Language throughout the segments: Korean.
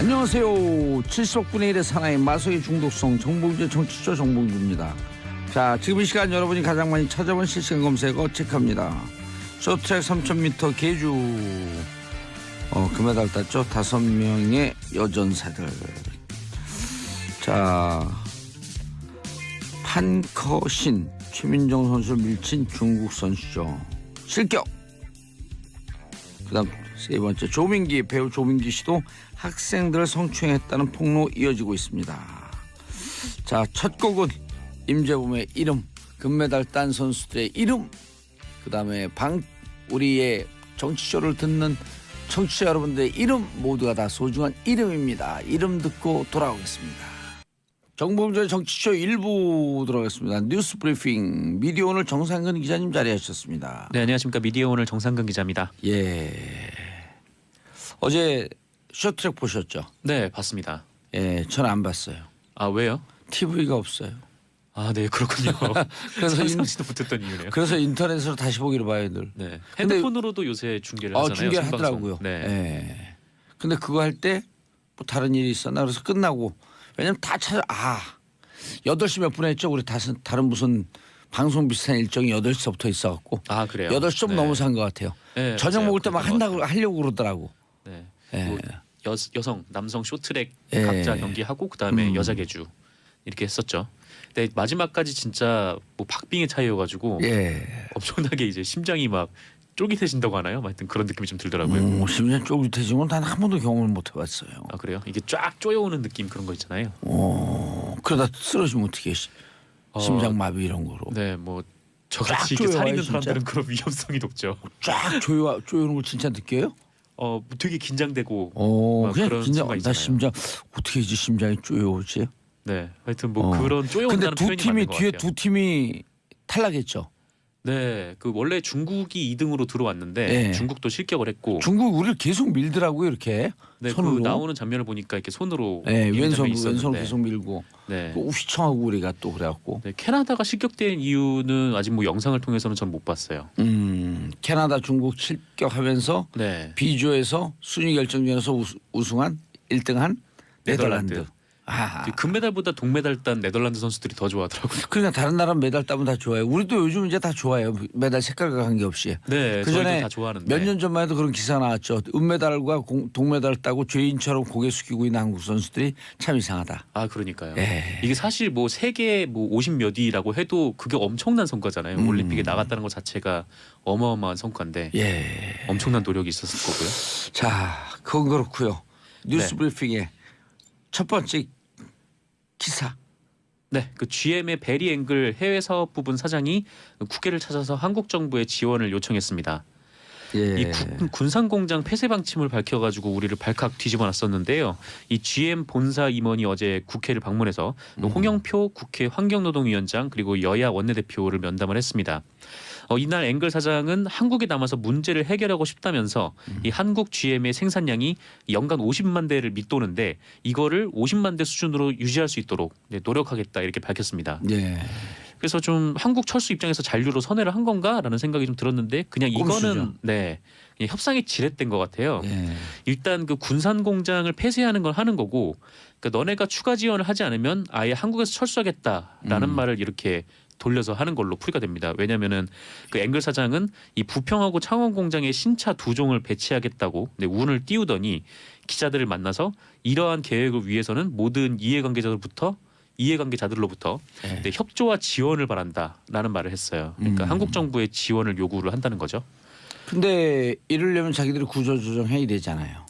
안녕하세요. 70억분의 1의 사나이 마성의 중독성 정봉주의 정치조 정봉주입니다. 자, 지금 이 시간 여러분이 가장 많이 찾아본 실시간 검색어 체크합니다. 쇼트트랙 3000m 계주 금메달 땄죠. 5명의 여전사들. 자, 판커신 최민정 선수를 밀친 중국 선수죠. 실격. 그다음 세 번째, 조민기, 배우 조민기 씨도 학생들을 성추행했다는 폭로 이어지고 있습니다. 자, 첫 곡은 임재범의 이름, 금메달 딴 선수들의 이름, 그 다음에 우리의 정치쇼를 듣는 청취자 여러분들의 이름 모두가 다 소중한 이름입니다. 이름 듣고 돌아오겠습니다. 정봉주의 정치쇼 1부 들어가겠습니다. 뉴스 브리핑 미디어 오늘 정상근 기자님 자리하셨습니다. 네, 안녕하십니까. 미디어 오늘 정상근 기자입니다. 예. 어제 쇼트트랙 보셨죠? 네, 봤습니다. 예, 저는 안 봤어요. 아, 왜요? TV가 없어요. 아, 네, 그렇군요. 그래서 상상치도 못했던 이유네요. 그래서 인터넷으로 다시 보기를 봐요, 늘. 네, 핸드폰으로도 요새 중계를 하잖아요. 중계를 생방송. 하더라고요. 네. 예. 근데 그거 할 때 뭐 다른 일이 있었나 그래서 끝나고, 왜냐면 다 8시 몇 분에 했죠. 우리 다른 무슨 방송 비슷한 일정이 8시부터 있어갖고. 아, 그래요? 8시 좀 네. 넘어서 한 것 같아요. 네, 저녁 맞아요. 먹을 때 막 하려고 그러더라고. 네. 예. 뭐 여성, 남성 쇼트트랙 예. 각자 경기하고 그다음에 여자 계주 이렇게 했었죠. 근데 마지막까지 진짜 뭐 박빙의 차이여가지고 예. 엄청나게 이제 심장이 막 쫄깃해진다고 하나요? 하여튼 그런 느낌이 좀 들더라고요. 심지어 쫄깃해진 건 단 한 번도 경험을 못 해봤어요. 아, 그래요? 이게 쫙 쪼여오는 느낌 그런 거 있잖아요. 그러다 쓰러지면 어떻게 심장 마비 이런 거로. 네, 뭐 저같이 쫙 이렇게 살 쪼여와요, 있는 진짜? 사람들은 그런 위험성이 높죠. 쫙 조여오는 걸 진짜 느껴요? 되게 긴장되고 막 그냥 그런 긴장. 순간 나 있잖아요. 심장 어떻게 이제 심장이 조여오지? 네, 하여튼 뭐 그런 근데 쪼여온다는 두 표현이 팀이 맞는 것 뒤에 같아요. 두 팀이 탈락했죠. 네, 그 원래 중국이 2등으로 들어왔는데 네. 중국도 실격을 했고, 중국 우리를 계속 밀더라고요, 이렇게. 네, 손으로. 그 나오는 장면을 보니까 이렇게 손으로 네, 미는 장면이 왼손으로 있었는데, 계속 밀고 네. 또 휘청하고 우리가 또 그래갖고. 네, 캐나다가 실격된 이유는 아직 뭐 영상을 통해서는 전 못 봤어요. 캐나다, 중국 실격하면서 네, B조에서 순위 결정전에서 우승한 1등한 네덜란드. 네덜란드. 아, 금메달보다 동메달 딴 네덜란드 선수들이 더 좋아하더라고요. 그러니까 다른 나라 메달 따면 다 좋아요. 우리도 요즘 이제 다 좋아해요. 메달 색깔과 관계없이. 네, 그 저희도 전에 다 좋아하는데. 몇 년 전만 해도 그런 기사가 나왔죠. 은메달과 동메달 따고 죄인처럼 고개 숙이고 있는 한국 선수들이 참 이상하다. 아, 그러니까요. 예. 이게 사실 뭐 세계 뭐 50몇 위라고 해도 그게 엄청난 성과잖아요. 올림픽에 나갔다는 것 자체가 어마어마한 성과인데 예. 엄청난 노력이 있었을 거고요. 자, 그건 그렇고요. 뉴스 네. 브리핑의 첫 번째 기사. 네, 그 GM의 베리 앵글 해외 사업 부분 사장이 국회를 찾아서 한국 정부에 지원을 요청했습니다. 예. 이 군산 공장 폐쇄 방침을 밝혀가지고 우리를 발칵 뒤집어놨었는데요. 이 GM 본사 임원이 어제 국회를 방문해서 홍영표 국회 환경노동위원장 그리고 여야 원내대표를 면담을 했습니다. 이날 앵글 사장은 한국에 남아서 문제를 해결하고 싶다면서 이 한국 GM의 생산량이 연간 50만 대를 밑도는데 이거를 50만 대 수준으로 유지할 수 있도록 노력하겠다 이렇게 밝혔습니다. 예. 그래서 좀 한국 철수 입장에서 잔류로 선회를 한 건가라는 생각이 좀 들었는데 그냥 꼼수죠. 이거는 네 그냥 협상이 지렛된 것 같아요. 예. 일단 그 군산 공장을 폐쇄하는 건 하는 거고, 그러니까 너네가 추가 지원을 하지 않으면 아예 한국에서 철수하겠다라는 말을 이렇게 돌려서 하는 걸로 풀이가 됩니다. 왜냐하면은 그 앵글 사장은 이 부평하고 창원 공장에 신차 2종을 배치하겠다고 운을 띄우더니 기자들을 만나서 이러한 계획을 위해서는 모든 이해관계자들로부터 네, 협조와 지원을 바란다라는 말을 했어요. 그러니까 한국 정부의 지원을 요구를 한다는 거죠. 근데 이러려면 자기들이 구조조정해야 되잖아요.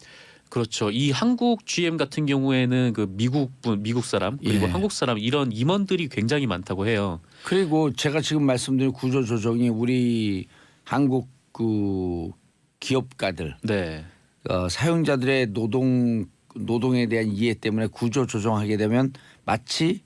그렇죠. 이 한국 GM 같은 경우에는 그 미국 사람 그리고 예. 한국 사람 이런 임원들이 굉장히 많다고 해요. 그리고 제가 지금 말씀드린 구조조정이 우리 한국 그 기업가들 네. 사용자들의 노동에 대한 이해 때문에 구조조정하게 되면 마치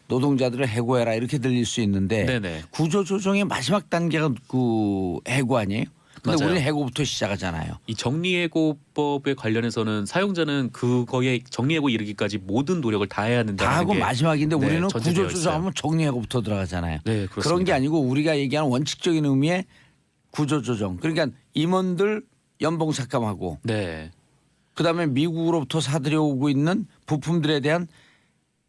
노동자들을 해고해라 이렇게 들릴 수 있는데 네네. 구조조정의 마지막 단계가 그 해고 아니에요? 근데 맞아요. 우리는 해고부터 시작하잖아요. 이 정리해고법에 관련해서는 사용자는 그거에 정리해고 이르기까지 모든 노력을 다 해야 된다는 다 하고 게 마지막인데 네, 우리는 전제되어 구조조정하면 정리해고부터 들어가잖아요. 네, 그렇습니다. 그런 게 아니고 우리가 얘기하는 원칙적인 의미의 구조조정. 그러니까 임원들 연봉 삭감하고 네. 그다음에 미국으로부터 사들여오고 있는 부품들에 대한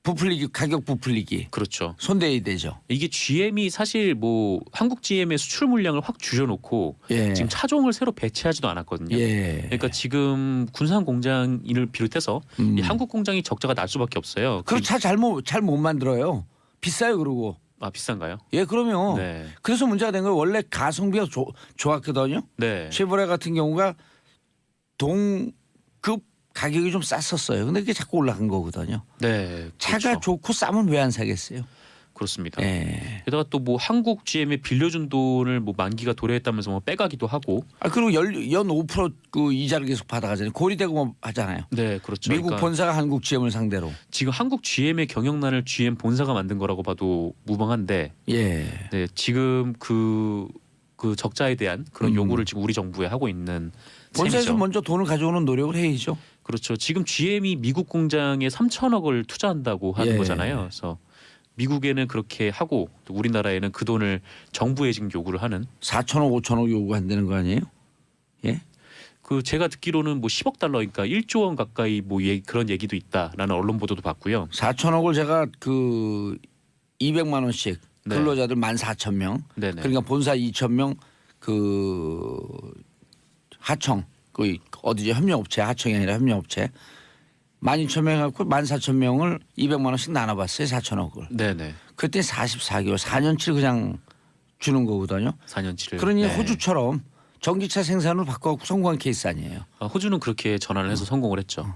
부풀리기, 가격 부풀리기 그렇죠. 손대야 되죠. 이게 GM이 사실 뭐 한국 GM의 수출 물량을 확 줄여놓고 예. 지금 차종을 새로 배치하지도 않았거든요. 예. 그러니까 지금 군산 공장을 비롯해서 이 한국 공장이 적자가 날 수밖에 없어요. 그리고 차 잘 못 만들어요. 비싸요 그러고. 아 비싼가요? 예, 그러면 네. 그래서 문제가 된 거예요. 원래 가성비가 좋았거든요. 네. 쉐보레 같은 경우가 동급 가격이 좀 쌌었어요. 근데 그게 자꾸 올라간 거거든요. 네. 차가 그렇죠. 좋고 싸면 왜 안 사겠어요? 그렇습니다. 예. 게다가 또 뭐 한국 GM에 빌려준 돈을 뭐 만기가 도래했다면서 뭐 빼가기도 하고. 아 그리고 연 5%그 이자를 계속 받아가잖아요. 고리대금 뭐 하잖아요. 네, 그렇죠. 미국 그러니까 본사가 한국 GM을 상대로. 지금 한국 GM의 경영난을 GM 본사가 만든 거라고 봐도 무방한데, 예. 네, 지금 그 적자에 대한 그런 요구를 지금 우리 정부에 하고 있는 본사에서 셈이죠. 먼저 돈을 가져오는 노력을 해야죠. 그렇죠. 지금 GM이 미국 공장에 3천억을 투자한다고 하는 예. 거잖아요. 그래서 미국에는 그렇게 하고 또 우리나라에는 그 돈을 정부에 지금 요구를 하는. 4천억 5천억 요구한다는 거 아니에요? 예. 그 제가 듣기로는 뭐 10억 달러니까 1조 원 가까이 뭐 그런 얘기도 있다라는 언론 보도도 봤고요. 4천억을 제가 그 200만 원씩 네. 근로자들 14,000명. 네네. 그러니까 본사 2,000명 그 하청 그 어디죠? 협력업체 하청이 아니라 협력업체 12,000명 갖고 14,000명을 200만 원씩 나눠봤어요. 4천억을. 네네. 그때 44개월 4년치 그냥 주는 거거든요. 4년치를. 그러니 네. 호주처럼 전기차 생산을 바꿔갖고 성공한 케이스 아니에요. 호주는 그렇게 전환을 해서 성공을 했죠.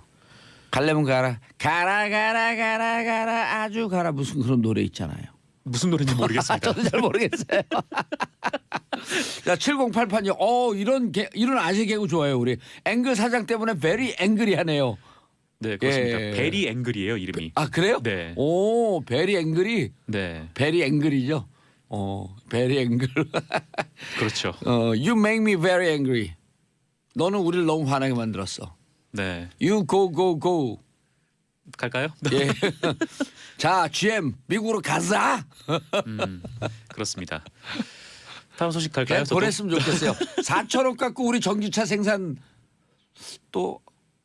가려면 가라 가라 아주 가라 무슨 그런 노래 있잖아요. 무슨 노래인지 모르겠습니다. 저도 잘 모르겠어요. 자 7088님 이런 아재 개그 좋아요. 우리 앵글 사장 때문에 very angry하네요. 네, 그렇습니다. 예. 베리 앵글이에요, 이름이. 아 그래요? 네. 오 very angry. 네. very angry죠. very angry. 그렇죠. you make me very angry. 너는 우리를 너무 화나게 만들었어. 네. You go. 갈까요? 예. 자, GM 미국으로 가자. 그렇습니다. 다음 소식 갈까요? 그냥 보냈으면 좋겠어요. 4천억 갖고 우리 전기차 생산 또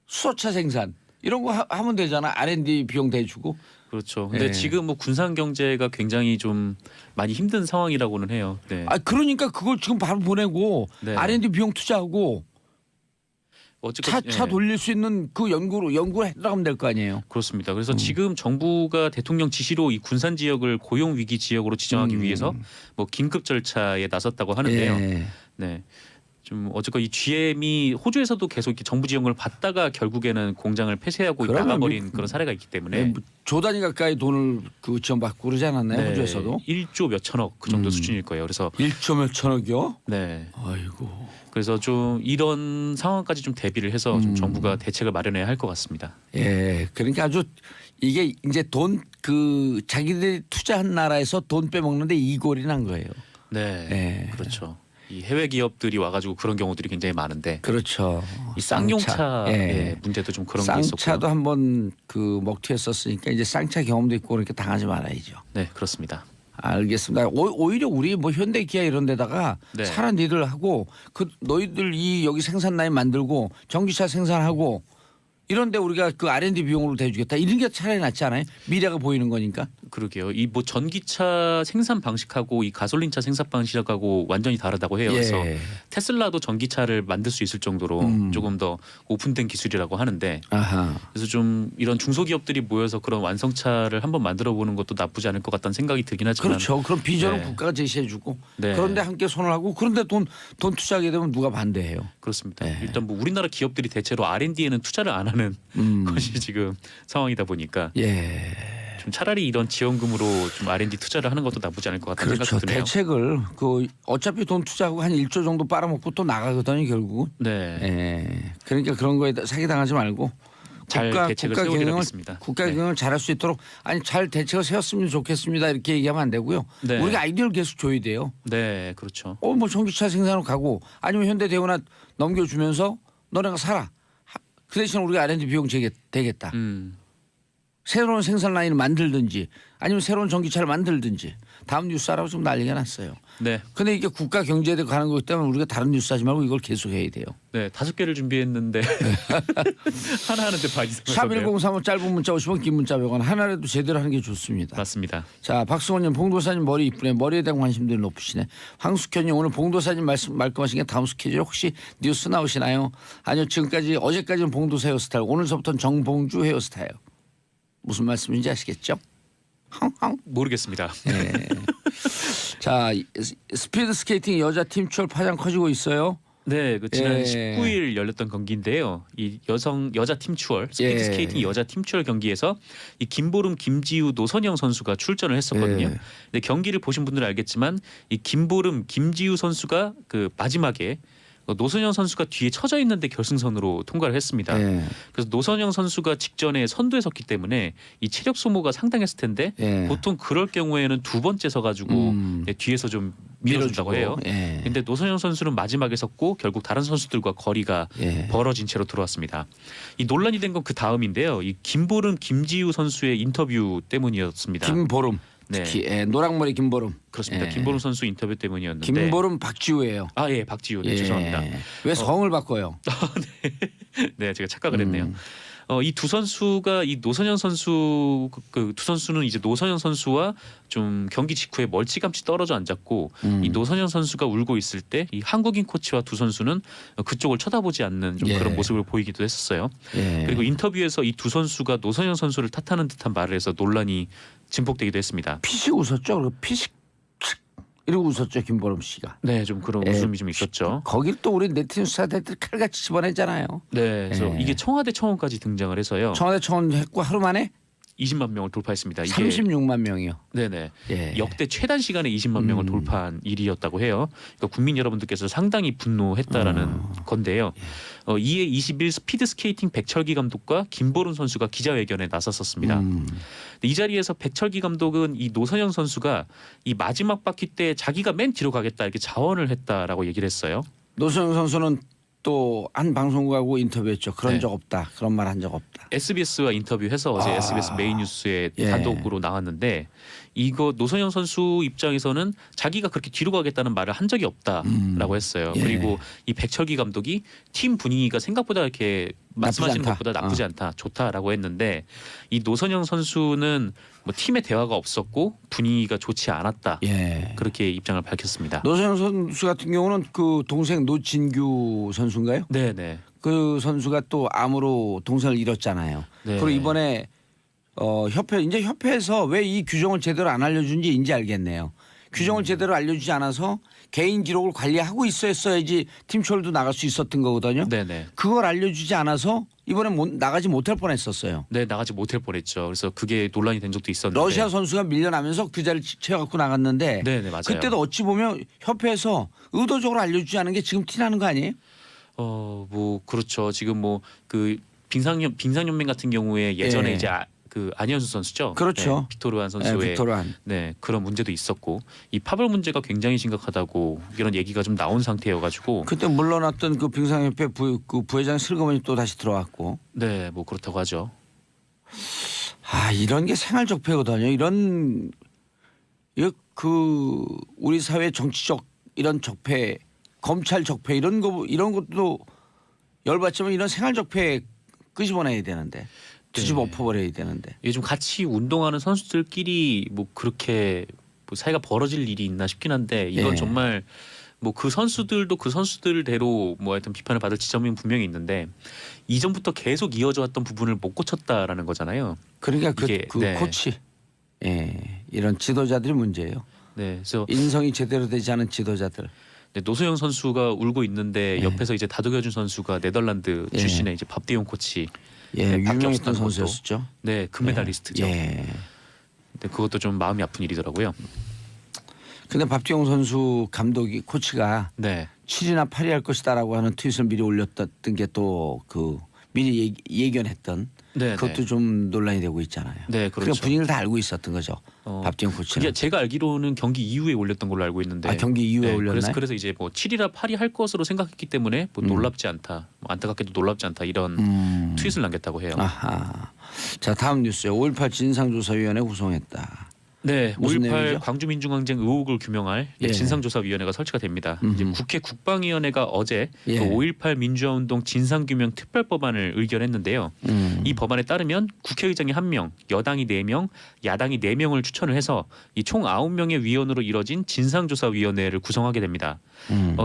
수소차 생산 이런 거 하면 되잖아. R&D 비용 대주고. 그렇죠. 근데 예. 지금 뭐 군산 경제가 굉장히 좀 많이 힘든 상황이라고는 해요. 네. 아 그러니까 그걸 지금 바로 보내고 네. R&D 비용 투자하고 어쨌건 차 예. 돌릴 수 있는 그 연구를 해 들어가면 될 거 아니에요. 그렇습니다. 그래서 지금 정부가 대통령 지시로 이 군산 지역을 고용 위기 지역으로 지정하기 위해서 뭐 긴급 절차에 나섰다고 하는데요. 예. 네. 좀 어쨌건 이 GM이 호주에서도 계속 이렇게 정부 지원을 받다가 결국에는 공장을 폐쇄하고 그러면 나가버린 그런 사례가 있기 때문에 뭐 조 단위 가까이 돈을 그 지원받고 그러지 않았나요? 호주에서도 1조 몇 천억 그 정도 수준일 거예요. 그래서 1조 몇 천억이요? 네. 아이고. 그래서 좀 이런 상황까지 좀 대비를 해서 좀 정부가 대책을 마련해야 할 것 같습니다. 예, 그러니까 아주 이게 이제 돈 그 자기들이 투자한 나라에서 돈 빼먹는데 이골이 난 거예요. 네, 예. 그렇죠. 이 해외 기업들이 와가지고 그런 경우들이 굉장히 많은데 그렇죠. 이 쌍용차 예. 문제도 좀 그런 게 있었고요. 쌍차도 한번 그 먹튀했었으니까 이제 쌍차 경험도 있고 그렇게 당하지 말아야죠. 네, 그렇습니다. 알겠습니다. 오히려 우리 뭐 현대 기아 이런 데다가 네. 차란 니들 하고 그 너희들 이 여기 생산 라인 만들고 전기차 생산하고 이런데 우리가 그 R&D 비용으로 대주겠다 이런 게 차라리 낫지 않아요? 미래가 보이는 거니까. 그러게요. 이 뭐 전기차 생산 방식하고 이 가솔린차 생산 방식하고 완전히 다르다고 해요. 그래서 예. 테슬라도 전기차를 만들 수 있을 정도로 조금 더 오픈된 기술이라고 하는데 아하. 그래서 좀 이런 중소기업들이 모여서 그런 완성차를 한번 만들어 보는 것도 나쁘지 않을 것 같다는 생각이 들긴 하지만 그렇죠. 그럼 비전을 네. 국가가 제시해주고 네. 그런데 함께 손을 하고 그런데 돈 투자하게 되면 누가 반대해요? 그렇습니다. 네. 일단 뭐 우리나라 기업들이 대체로 R&D에는 투자를 안 하는 것이 지금 상황이다 보니까 예. 좀 차라리 이런 지원금으로 좀 R&D 투자를 하는 것도 나쁘지 않을 것 같다는 그렇죠. 생각이 드네요. 대책을 그 어차피 돈 투자하고 한 1조 정도 빨아먹고 또 나가거든요 결국은. 네, 예. 그러니까 그런 거에 사기당하지 말고 잘 대책을 세우리라고 있습니다. 국가 네. 경영을 잘할 수 있도록 아니 잘 대책을 세웠으면 좋겠습니다 이렇게 얘기하면 안 되고요. 네. 우리가 아이디어를 계속 줘야 돼요. 네, 그렇죠. 뭐 전기차 생산으로 가고 아니면 현대대우나 넘겨주면서 너네가 사라. 그 대신 우리가 R&D 비용 되겠다. 새로운 생산 라인을 만들든지 아니면 새로운 전기차를 만들든지 다음 뉴스하라고 좀 난리가 났어요. 네. 근데 이게 국가 경제에 가는 거기 때문에 우리가 다른 뉴스 하지 말고 이걸 계속 해야 돼요. 네, 5개를 준비했는데 하나 하는데 반 이상. 샵1035 짧은 문자 50원 긴 문자 100원 하나라도 제대로 하는 게 좋습니다. 맞습니다. 자, 박수원님 봉도사님 머리 이쁘네. 머리에 대한 관심들이 높으시네. 황숙현님 오늘 봉도사님 말씀하신 게 다음 스케줄 혹시 뉴스 나오시나요? 아니요, 지금까지 어제까지는 봉도사 헤어스타일, 오늘서부터는 정봉주 헤어스타일. 무슨 말씀인지 아시겠죠? 모르겠습니다. 네. 자, 스피드 스케이팅 여자 팀 추월 파장 커지고 있어요. 네, 그 지난 예. 19일 열렸던 경기인데요. 이 여자 팀 추월 스피드 예. 스케이팅 여자 팀 추월 경기에서 이 김보름, 김지우, 노선영 선수가 출전을 했었거든요. 예. 근데 경기를 보신 분들은 알겠지만 이 김보름, 김지우 선수가 그 마지막에 노선영 선수가 뒤에 처져 있는데 결승선으로 통과를 했습니다. 예. 그래서 노선영 선수가 직전에 선두에 섰기 때문에 이 체력 소모가 상당했을 텐데 예. 보통 그럴 경우에는 두 번째 서가지고 뒤에서 좀 밀어준다고 해요. 예. 근데 노선영 선수는 마지막에 섰고 결국 다른 선수들과 거리가 예. 벌어진 채로 들어왔습니다. 이 논란이 된 건 그 다음인데요. 이 김보름, 김지우 선수의 인터뷰 때문이었습니다. 김보름. 네. 특히 노랑머리 김보름. 그렇습니다. 예. 김보름 선수 인터뷰 때문이었는데. 김보름 박지우예요. 아, 예, 박지우. 네, 예. 죄송합니다. 왜 성을 바꿔요? 네, 제가 착각을 했네요. 이 두 선수가 이 노선영 선수 그 두 선수는 이제 노선영 선수와 좀 경기 직후에 멀찌감치 떨어져 앉았고 이 노선영 선수가 울고 있을 때 이 한국인 코치와 두 선수는 그쪽을 쳐다보지 않는 좀 예. 그런 모습을 보이기도 했었어요. 예. 그리고 인터뷰에서 이 두 선수가 노선영 선수를 탓하는 듯한 말을 해서 논란이 증폭되기도 했습니다. 피식 웃었죠. 그리고 피식 이러고 웃었죠. 김보름 씨가. 네, 좀 그런 예. 웃음이 좀 있었죠. 거길 또 우리 네티즌사들 칼같이 집어냈잖아요. 네, 그래서 예. 이게 청와대 청원까지 등장을 해서요. 청와대 청원 했고 하루 만에 20만 명을 돌파했습니다. 이게 36만 명이요. 네네. 예. 역대 최단 시간에 20만 명을 돌파한 일이었다고 해요. 그러니까 국민 여러분들께서 상당히 분노했다라는 건데요. 이에 20일 스피드 스케이팅 백철기 감독과 김보름 선수가 기자회견에 나섰었습니다. 근데 이 자리에서 백철기 감독은 이 노선영 선수가 이 마지막 바퀴 때 자기가 맨 뒤로 가겠다 이렇게 자원을 했다라고 얘기를 했어요. 노선영 선수는 또 한 방송국하고 인터뷰했죠. 그런 네. 적 없다. 그런 말 한 적 없다. SBS와 인터뷰해서 어제 SBS 메인 뉴스에 예. 단독으로 나왔는데 이거 노선영 선수 입장에서는 자기가 그렇게 뒤로 가겠다는 말을 한 적이 없다라고 했어요. 예. 그리고 이 백철기 감독이 팀 분위기가 생각보다 이렇게 말씀하시는 않다. 것보다 나쁘지 않다, 좋다라고 했는데 이 노선영 선수는 뭐 팀의 대화가 없었고 분위기가 좋지 않았다. 예. 그렇게 입장을 밝혔습니다. 노선영 선수 같은 경우는 그 동생 노진규 선수인가요? 네네. 그 선수가 또 암으로 동생을 잃었잖아요. 네. 그리고 이번에 협회에서 왜 이 규정을 제대로 안 알려준지 이제 알겠네요. 규정을 제대로 알려주지 않아서 개인 기록을 관리하고 있어야지 팀철도 나갈 수 있었던 거거든요. 네네. 그걸 알려주지 않아서 이번에 나가지 못할 뻔했었어요. 네, 나가지 못할 뻔했죠. 그래서 그게 논란이 된 적도 있었는데. 러시아 선수가 밀려나면서 그 자리를 채워갖고 나갔는데 네네, 맞아요. 그때도 어찌 보면 협회에서 의도적으로 알려주지 않은 게 지금 티나는 거 아니에요? 뭐 그렇죠. 지금 뭐 그 빙상연맹 같은 경우에 예전에 예. 이제 그 안현수 선수죠. 그렇죠. 네, 빅토르안 선수의 빅토르안. 네, 그런 문제도 있었고 이 파벌 문제가 굉장히 심각하다고 이런 얘기가 좀 나온 상태여가지고 그때 물러났던 그 빙상협회 그 부회장 슬그머니 또 다시 들어왔고. 네, 뭐 그렇다고 하죠. 이런 게 생활 적폐거든요. 이런 그 우리 사회 정치적 이런 적폐, 검찰 적폐 이런 것도 열받지만 이런 생활 적폐 끄집어내야 되는데 뒤집어 엎어버려야 되는데. 요즘 같이 운동하는 선수들끼리 뭐 그렇게 뭐 사이가 벌어질 일이 있나 싶긴 한데 이건 예. 정말 뭐 그 선수들도 그 선수들대로 뭐 하여튼 비판을 받을 지점이 분명히 있는데 이전부터 계속 이어져 왔던 부분을 못 고쳤다라는 거잖아요. 그러니까 이게, 그 네. 코치, 이런 지도자들이 문제예요. 네, 그래서 인성이 제대로 되지 않은 지도자들. 네, 노소영 선수가 울고 있는데 예. 옆에서 이제 다독여준 선수가 네덜란드 예. 출신의 이제 밥디용 코치. 예, 박경수 유명했던 선수도. 선수였죠. 네, 금메달리스트죠. 예. 근데 그것도 좀 마음이 아픈 일이더라고요. 근데 박지용 선수 감독이 코치가 네, 7이나 8이 할 것이다라고 하는 트윗을 미리 올렸던 게 또 그 미리 예견했던 네, 그것도 좀 논란이 되고 있잖아요. 네, 그러니까 그렇죠. 분위기를 다 알고 있었던 거죠. 박지영 코치는. 그게 제가 알기로는 경기 이후에 올렸던 걸로 알고 있는데. 아, 경기 이후에 올렸나요? 그래서 이제 뭐 7이라 8이 할 것으로 생각했기 때문에 뭐 놀랍지 않다, 뭐 안타깝게도 놀랍지 않다 이런 트윗을 남겼다고 해요. 아하. 자 다음 뉴스요. 5.18 진상조사위원회 구성했다. 네, 무슨 5.18 내용이죠? 광주민중항쟁 의혹을 규명할 예. 진상조사위원회가 설치가 됩니다. 이제 국회 국방위원회가 어제 예. 그 5.18 민주화운동 진상규명 특별법안을 의결했는데요. 이 법안에 따르면 국회의장이 1명, 여당이 4명, 야당이 4명을 추천을 해서 이 총 9명의 위원으로 이뤄진 진상조사위원회를 구성하게 됩니다.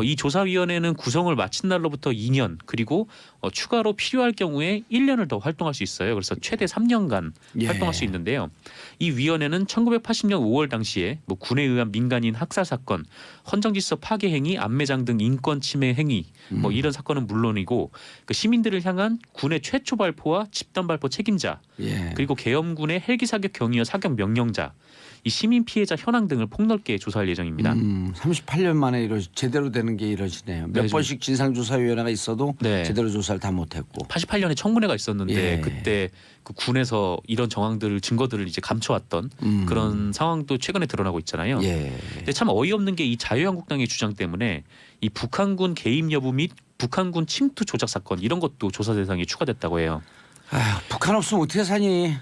이 조사위원회는 구성을 마친 날로부터 2년 그리고 추가로 필요할 경우에 1년을 더 활동할 수 있어요. 그래서 최대 3년간 예. 활동할 수 있는데요. 이 위원회는 1980년 5월 당시에 뭐 군에 의한 민간인 학살 사건, 헌정질서 파괴 행위, 암매장 등 인권 침해 행위 뭐 이런 사건은 물론이고 그 시민들을 향한 군의 최초 발포와 집단 발포 책임자 예. 그리고 계엄군의 헬기 사격 경위와 사격 명령자 이 시민 피해자 현황 등을 폭넓게 조사할 예정입니다. 38년 만에 제대로 되는 게 이루어지네요. 몇 네, 번씩 진상조사위원회가 있어도 네. 제대로 조사를 다 못했고. 88년에 청문회가 있었는데 예. 그때 그 군에서 이런 정황들을 증거들을 이제 감춰왔던 그런 상황도 최근에 드러나고 있잖아요. 예. 근데 참 어이없는 게 이 자유한국당의 주장 때문에 이 북한군 개입 여부 및 북한군 침투 조작 사건 이런 것도 조사 대상에 추가됐다고 해요. 아휴, 북한 없으면 어떻게 사니?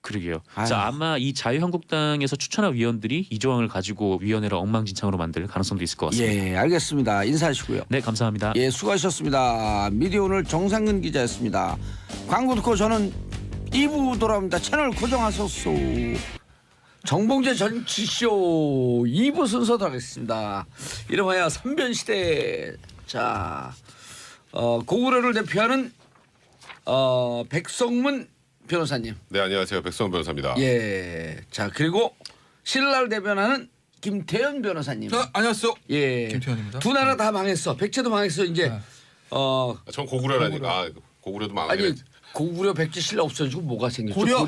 그러게요. 아유. 자, 아마 이 자유한국당에서 추천한 위원들이 이 조항을 가지고 위원회를 엉망진창으로 만들 가능성도 있을 것 같습니다. 예, 알겠습니다. 인사하시고요. 네, 감사합니다. 예, 수고하셨습니다. 미디어 오늘 정상근 기자였습니다. 광고 듣고 저는 2부 돌아옵니다. 채널 고정하소서. 정봉재 전치쇼 2부 순서 들어가겠습니다. 이름하여 3변시대. 자, 고구려를 대표하는 백성문 변호사님. 네, 안녕하세요. 백성원 변호사입니다. 예. 자, 그리고 신라를 대변하는 김태현 변호사님. 안녕하세요. 예. 김태현입니다. 두 나라 다 망했어. 백제도 망했어. 이제 전 고구려라니까. 고구려도 망하네. 아니 고구려 백제 신라 없어지고 뭐가 생겼죠?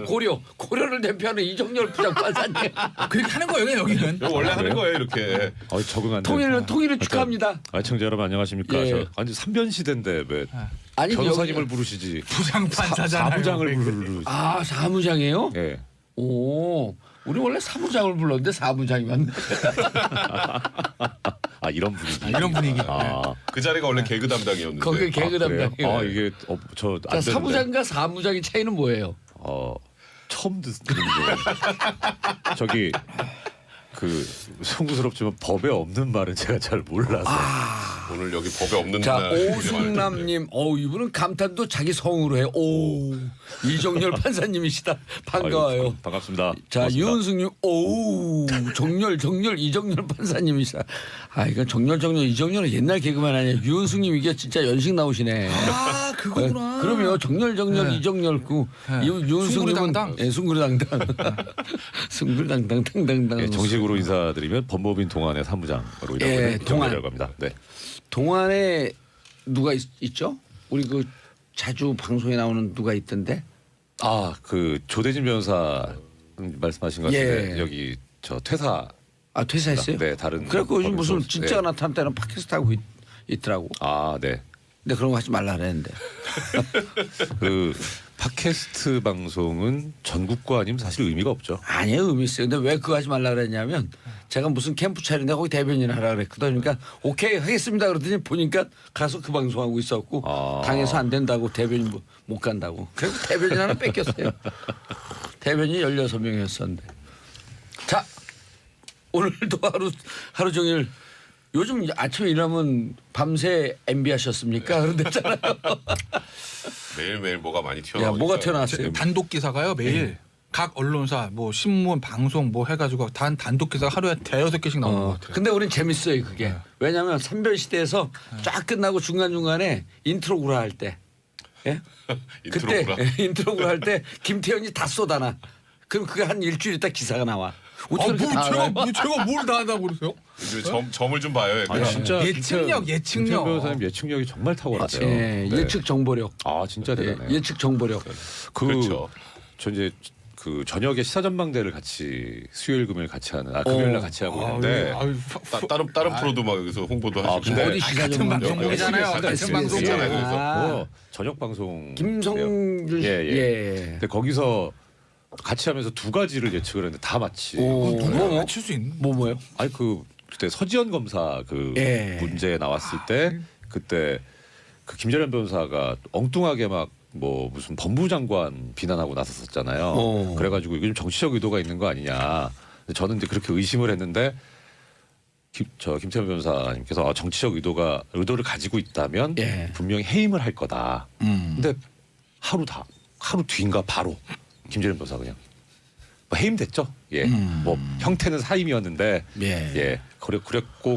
고려? 고려를 대표하는 이정열 부장판사님. 그렇게 하는 거예요, 여기는. 이거 원래 하는 거예요, 이렇게. 적응 안 돼. 통일을 축하합니다. 청자 여러분 안녕하십니까? 예. 저 아니 3변 시대인데 왜 아니 변호사님을 여기, 부르시지? 부장판사잖아요. 사부장을 부르. 아 사무장이에요? 예. 오, 우리 원래 사무장을 불렀는데 사무장이 왔네. 아 이런 분위기. 이런 분위기. 그 자리가 원래 개그 담당이었는데. 거기 개그 그래요? 담당이에요. 아 이게 저안 자, 되는데. 사무장과 사무장의 차이는 뭐예요? 처음 듣는 거. 저기 그 송구스럽지만 법에 없는 말은 제가 잘 몰라서. 오늘 여기 법에 없는 자, 날 굉장히 오승남님, 이분은 감탄도 자기 성으로 해요. 오, 이정열 판사님이시다. 반가워요. 아유, 반갑습니다. 자, 고맙습니다. 유은숙님, 오, 정열 이정열 판사님이시다. 아, 이건 정열 이정열은 옛날 개그만 아니야. 유은숙님 이게 진짜 연식 나오시네. 아, 그거구나. 그럼요, 정열 네. 이정열 유은숙님은 숭구리당당. 예, 숭구리당당, 숭구리당당 당당당. 예, 정식으로 인사드리면 법무부인 동안의 사무장으로 예, 일하고 동안. 있는 합니다. 네. 동안에 누가 있죠? 우리 그 자주 방송에 나오는 누가 있던데? 그 조대진 변호사 말씀하신 것 같은데 예. 여기 저 퇴사. 퇴사했어요? 네, 다른. 그래갖고 요즘 무슨 법에서. 진짜가 네. 나타날 때는 팟캐스트 하고 있더라고. 네. 근데 그런 거 하지 말라 그랬는데. 그 팟캐스트 방송은 전국과 아니면 사실 의미가 없죠. 아니에요, 의미 있어요. 근데 왜 그거 하지 말라 그랬냐면 제가 무슨 캠프 차린데 거기 대변인 하라 그랬거든. 그러니까 오케이 하겠습니다 그러더니 보니까 가서 그 방송하고 있었고 당해서 안 된다고 대변인 못 간다고. 그래서 대변인 하나 뺏겼어요. 대변인 16명이었었는데. 자, 오늘도 하루 종일 요즘 아침에 일하면 밤새 MB 하셨습니까? 그런댔잖아요. 매일매일 뭐가 많이 야, 튀어나오니까. 뭐가 튀어나왔어요? 단독 기사가요, 매일. 각 언론사 뭐 신문 방송 뭐 해가지고 단독 기사가 하루에 대여섯 개씩 나오는 것 같아요. 근데 우린 재밌어요 그게. 왜냐하면 삼변 시대에서 쫙 끝나고 중간중간에 인트로구라 할 때. 예? 그때 인트로구라 할 때 김태현이 다 쏟아나. 그럼 그게 한 일주일 있다 기사가 나와. 어떻게 그렇게 다 알아요? 제가 뭘 다 한다고 그러세요? 점을 좀 봐요. 아니 진짜 예측력. 김태현 변호사님 예측력이 정말 탁월하세요. 예, 네. 예측 정보력. 진짜 대단해요. 예측 정보력. 그렇죠. 저 이제 그 저녁에 시사 전망대를 같이 수요일 금요일 같이 하는 금요일 날 같이 하고 있는데 다른 프로도 막 여기서 홍보도 하시고. 근데 어디 시사 같은 전망대? 방송국이잖아요. 여기 같은 SBS 방송이잖아요. 그래서. 아, 저녁 방송 김성준 씨. 예. 근데 거기서 같이 하면서 두 가지를 예측을 했는데 다 맞지. 오, 누가 뭐? 맞출 수 있는? 뭐요? 아니 그때 서지현 검사 그 예. 문제 나왔을 때 그때 그 김재련 변호사가 엉뚱하게 막 뭐 무슨 법무부 장관 비난하고 나섰었잖아요. 그래가지고 이거 좀 정치적 의도가 있는 거 아니냐. 근데 저는 이제 그렇게 의심을 했는데 김태현 변호사님께서 정치적 의도를 가지고 있다면 예. 분명히 해임을 할 거다. 근데 하루 뒤인가 바로 김재련 변호사 그냥 뭐 해임됐죠. 예. 뭐 형태는 사임이었는데 예. 그랬고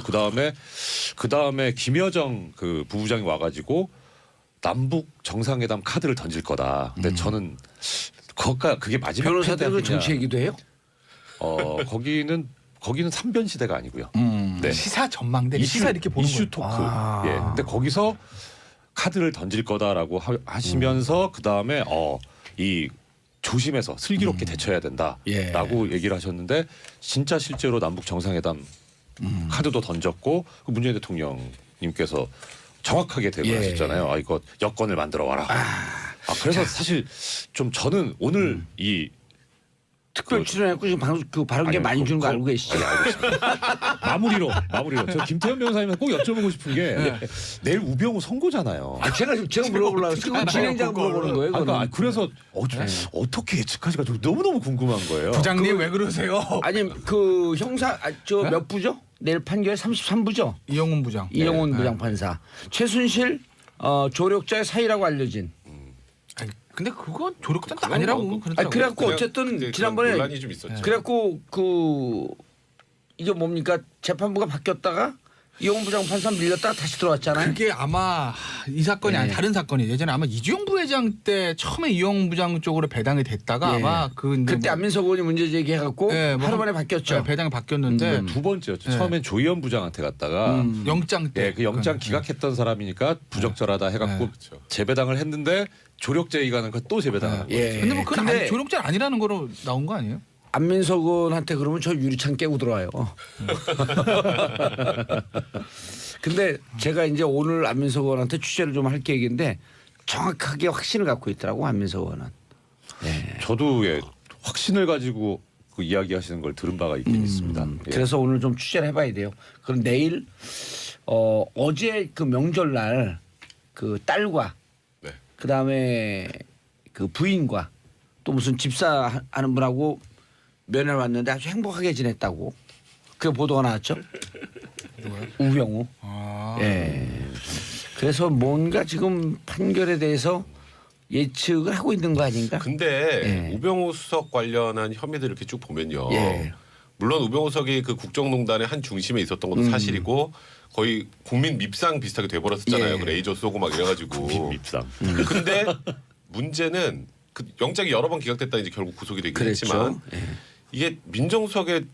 그다음에 김여정 그 부부장이 와가지고 남북 정상회담 카드를 던질 거다. 근데 저는 그게 마지막 변호사들도 팬데믹이냐. 정치 얘기도 해요? 거기는 삼변 시대가 아니고요. 네. 시사 전망대 시사 이렇게 보는 이슈 거예요. 토크. 아. 예. 근데 거기서 카드를 던질 거다라고 하시면서 그 다음에 이 조심해서 슬기롭게 대처해야 된다라고 얘기를 하셨는데 진짜 실제로 남북 정상회담 카드도 던졌고 그 문재인 대통령님께서 정확하게 대응하셨잖아요. 이거 여건을 만들어 와라. 그래서 사실 좀 저는 오늘 이 특별 출연했고 지금 방송 그 발언계 아니요, 많이 주는 거 알고 계시죠? 마무리로 저 김태현 변호사님한테 꼭 여쭤보고 싶은 게 내일 우병우 선고잖아요. 제가 물어보려고 지금 진행자가 물어보는 거예요. 그거는. 그래서 어떻게 예측하지가 너무너무 궁금한 거예요. 부장님 왜 그러세요? 아니 그 형사 저 몇 부죠? 내일 판결 33부죠? 이영훈 부장. 이영훈 네. 부장판사. 최순실 조력자의 사이라고 알려진. 아니, 근데 그건 조력자는 그건 아니라고 뭐, 그러더라고요. 그래갖고 그냥 어쨌든 그런 지난번에 논란이 좀 있었죠. 그래갖고 그 이게 뭡니까 재판부가 바뀌었다가 이영훈 부장판사 밀렸다가 다시 들어왔잖아요. 그게 아마 이 사건이 아니 다른 사건이 예전에 아마 이주영 부회장 때 처음에 이영훈 부장 쪽으로 배당이 됐다가 아마 그때 안민석 의원이 문제 제기해갖고 하루 만에 바뀌었죠. 배당이 바뀌었는데 두 번째였죠. 처음엔 조희연 부장한테 갔다가 영장 때 그 영장 기각했던 사람이니까 부적절하다 해갖고 재배당을 했는데 조력제의가 나니까 또 재배당을. 근데 뭐 그건 조력자 아니라는 거로 나온 거 아니에요? 안민석 의원한테 그러면 저 유리창 깨고 들어와요. 근데 제가 이제 오늘 안민석 의원한테 취재를 좀 할 계획인데 정확하게 확신을 갖고 있더라고 안민석 의원은. 저도 확신을 가지고 그 이야기하시는 걸 들은 바가 있긴 있습니다. 그래서 오늘 좀 취재를 해봐야 돼요. 그럼 내일 어제 그 명절날 그 딸과 그 다음에 그 부인과 또 무슨 집사하는 분하고 면회 왔는데 아주 행복하게 지냈다고 그 보도가 나왔죠. 우병우. 그래서 뭔가 지금 판결에 대해서 예측을 하고 있는 거 아닌가? 근데 우병우 수석 관련한 혐의들 이렇게 쭉 보면요. 물론 우병우 수석이 그 국정농단의 한 중심에 있었던 것도 사실이고 거의 국민 밉상 비슷하게 돼버렸었잖아요. 그 레이저 쏘고 막 이래가지고. 국민 밉상. 근데 문제는 그 영장이 여러 번 기각됐다 이제 결국 구속이 되긴 했지만 이게 민정수석의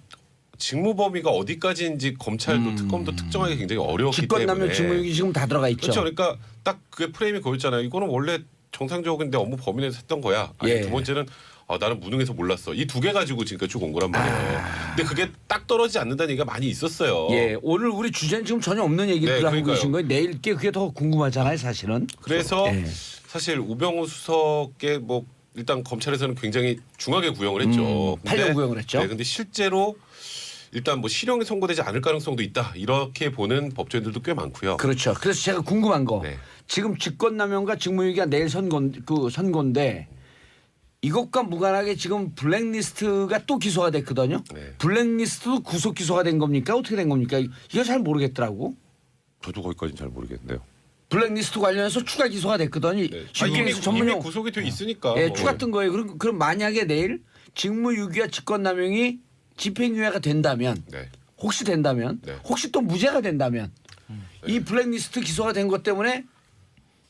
직무 범위가 어디까지인지 검찰도 특검도 특정하기 굉장히 어려웠기 때문에. 직권남용 직무유기 지금 다 들어가 있죠. 그렇죠. 그러니까 딱 그게 프레임이 거였잖아요. 이거는 원래 정상적인데 업무 범위 내에서 했던 거야. 두 번째는 나는 무능해서 몰랐어. 이 두 개 가지고 지금까지 쭉 온 거란 말이에요. 근데 그게 딱 떨어지지 않는다는 얘기가 많이 있었어요. 오늘 우리 주제는 지금 전혀 없는 얘기를 하고 계신 거예요. 내일 게 그게 더 궁금하잖아요, 사실은. 그래서 사실 우병우 수석의 뭐 일단 검찰에서는 굉장히 중하게 구형을 했죠. 8년 구형을 했죠. 근데 실제로 일단 뭐 실형이 선고되지 않을 가능성도 있다. 이렇게 보는 법조인들도 꽤 많고요. 그렇죠. 그래서 제가 궁금한 거 지금 직권남용과 직무유기가 내일 선고인데 이것과 무관하게 지금 블랙리스트가 또 기소가 됐거든요. 블랙리스트도 구속 기소가 된 겁니까? 어떻게 된 겁니까? 이거 잘 모르겠더라고. 저도 거기까지는 잘 모르겠는데요. 블랙리스트 관련해서 추가 기소가 됐거든요. 이미 구속이 돼 있으니까. 추가 뜬 거예요. 그럼 만약에 내일 직무유기와 직권남용이 집행유예가 된다면 혹시 된다면 혹시 또 무죄가 된다면 이 블랙리스트 기소가 된 것 때문에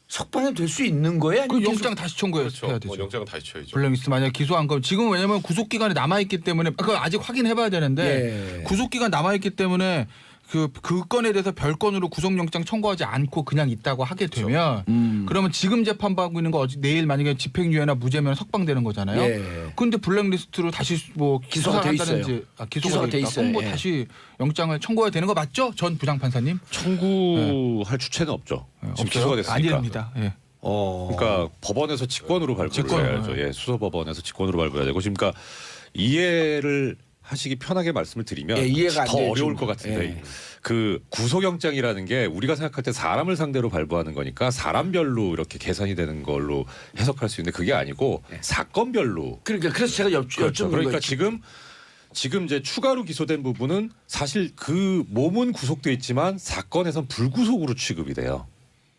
석방이 될 수 있는 거예요? 그 영장 다시 청구해야 그렇죠. 되죠. 영장은 다시 쳐야죠. 블랙리스트 만약 기소한 거 지금 왜냐면 구속 기간이 남아 있기 때문에 그거 아직 확인해 봐야 되는데 구속 기간 남아 있기 때문에 그 건에 대해서 별건으로 구속영장 청구하지 않고 그냥 있다고 하게 되면 그러면 지금 재판받고 있는 거 내일 만약에 집행유예나 무죄면 석방되는 거잖아요. 예. 그런데 블랙리스트로 다시 뭐 기소가 돼 있어요. 기소가 돼 있어요. 그럼 뭐 예. 다시 영장을 청구해야 되는 거 맞죠? 전 부장판사님? 청구할 주체는 없죠. 지금 기소가 됐으니까. 아닙니다. 예. 그러니까 법원에서 직권으로 발부해야죠. 예, 수서법원에서 직권으로 발부해야 되고 지금 그러니까 이해를 하시기 편하게 말씀을 드리면 예, 이해가 안 더 되죠. 어려울 것 같은데 예. 그 구속영장이라는 게 우리가 생각할 때 사람을 상대로 발부하는 거니까 사람별로 이렇게 계산이 되는 걸로 해석할 수 있는데 그게 아니고 사건별로. 그러니까 그래서 제가 그렇죠. 여쭙는 그러니까 거예요. 지금 이제 추가로 기소된 부분은 사실 그 몸은 구속돼 있지만 사건에선 불구속으로 취급이 돼요.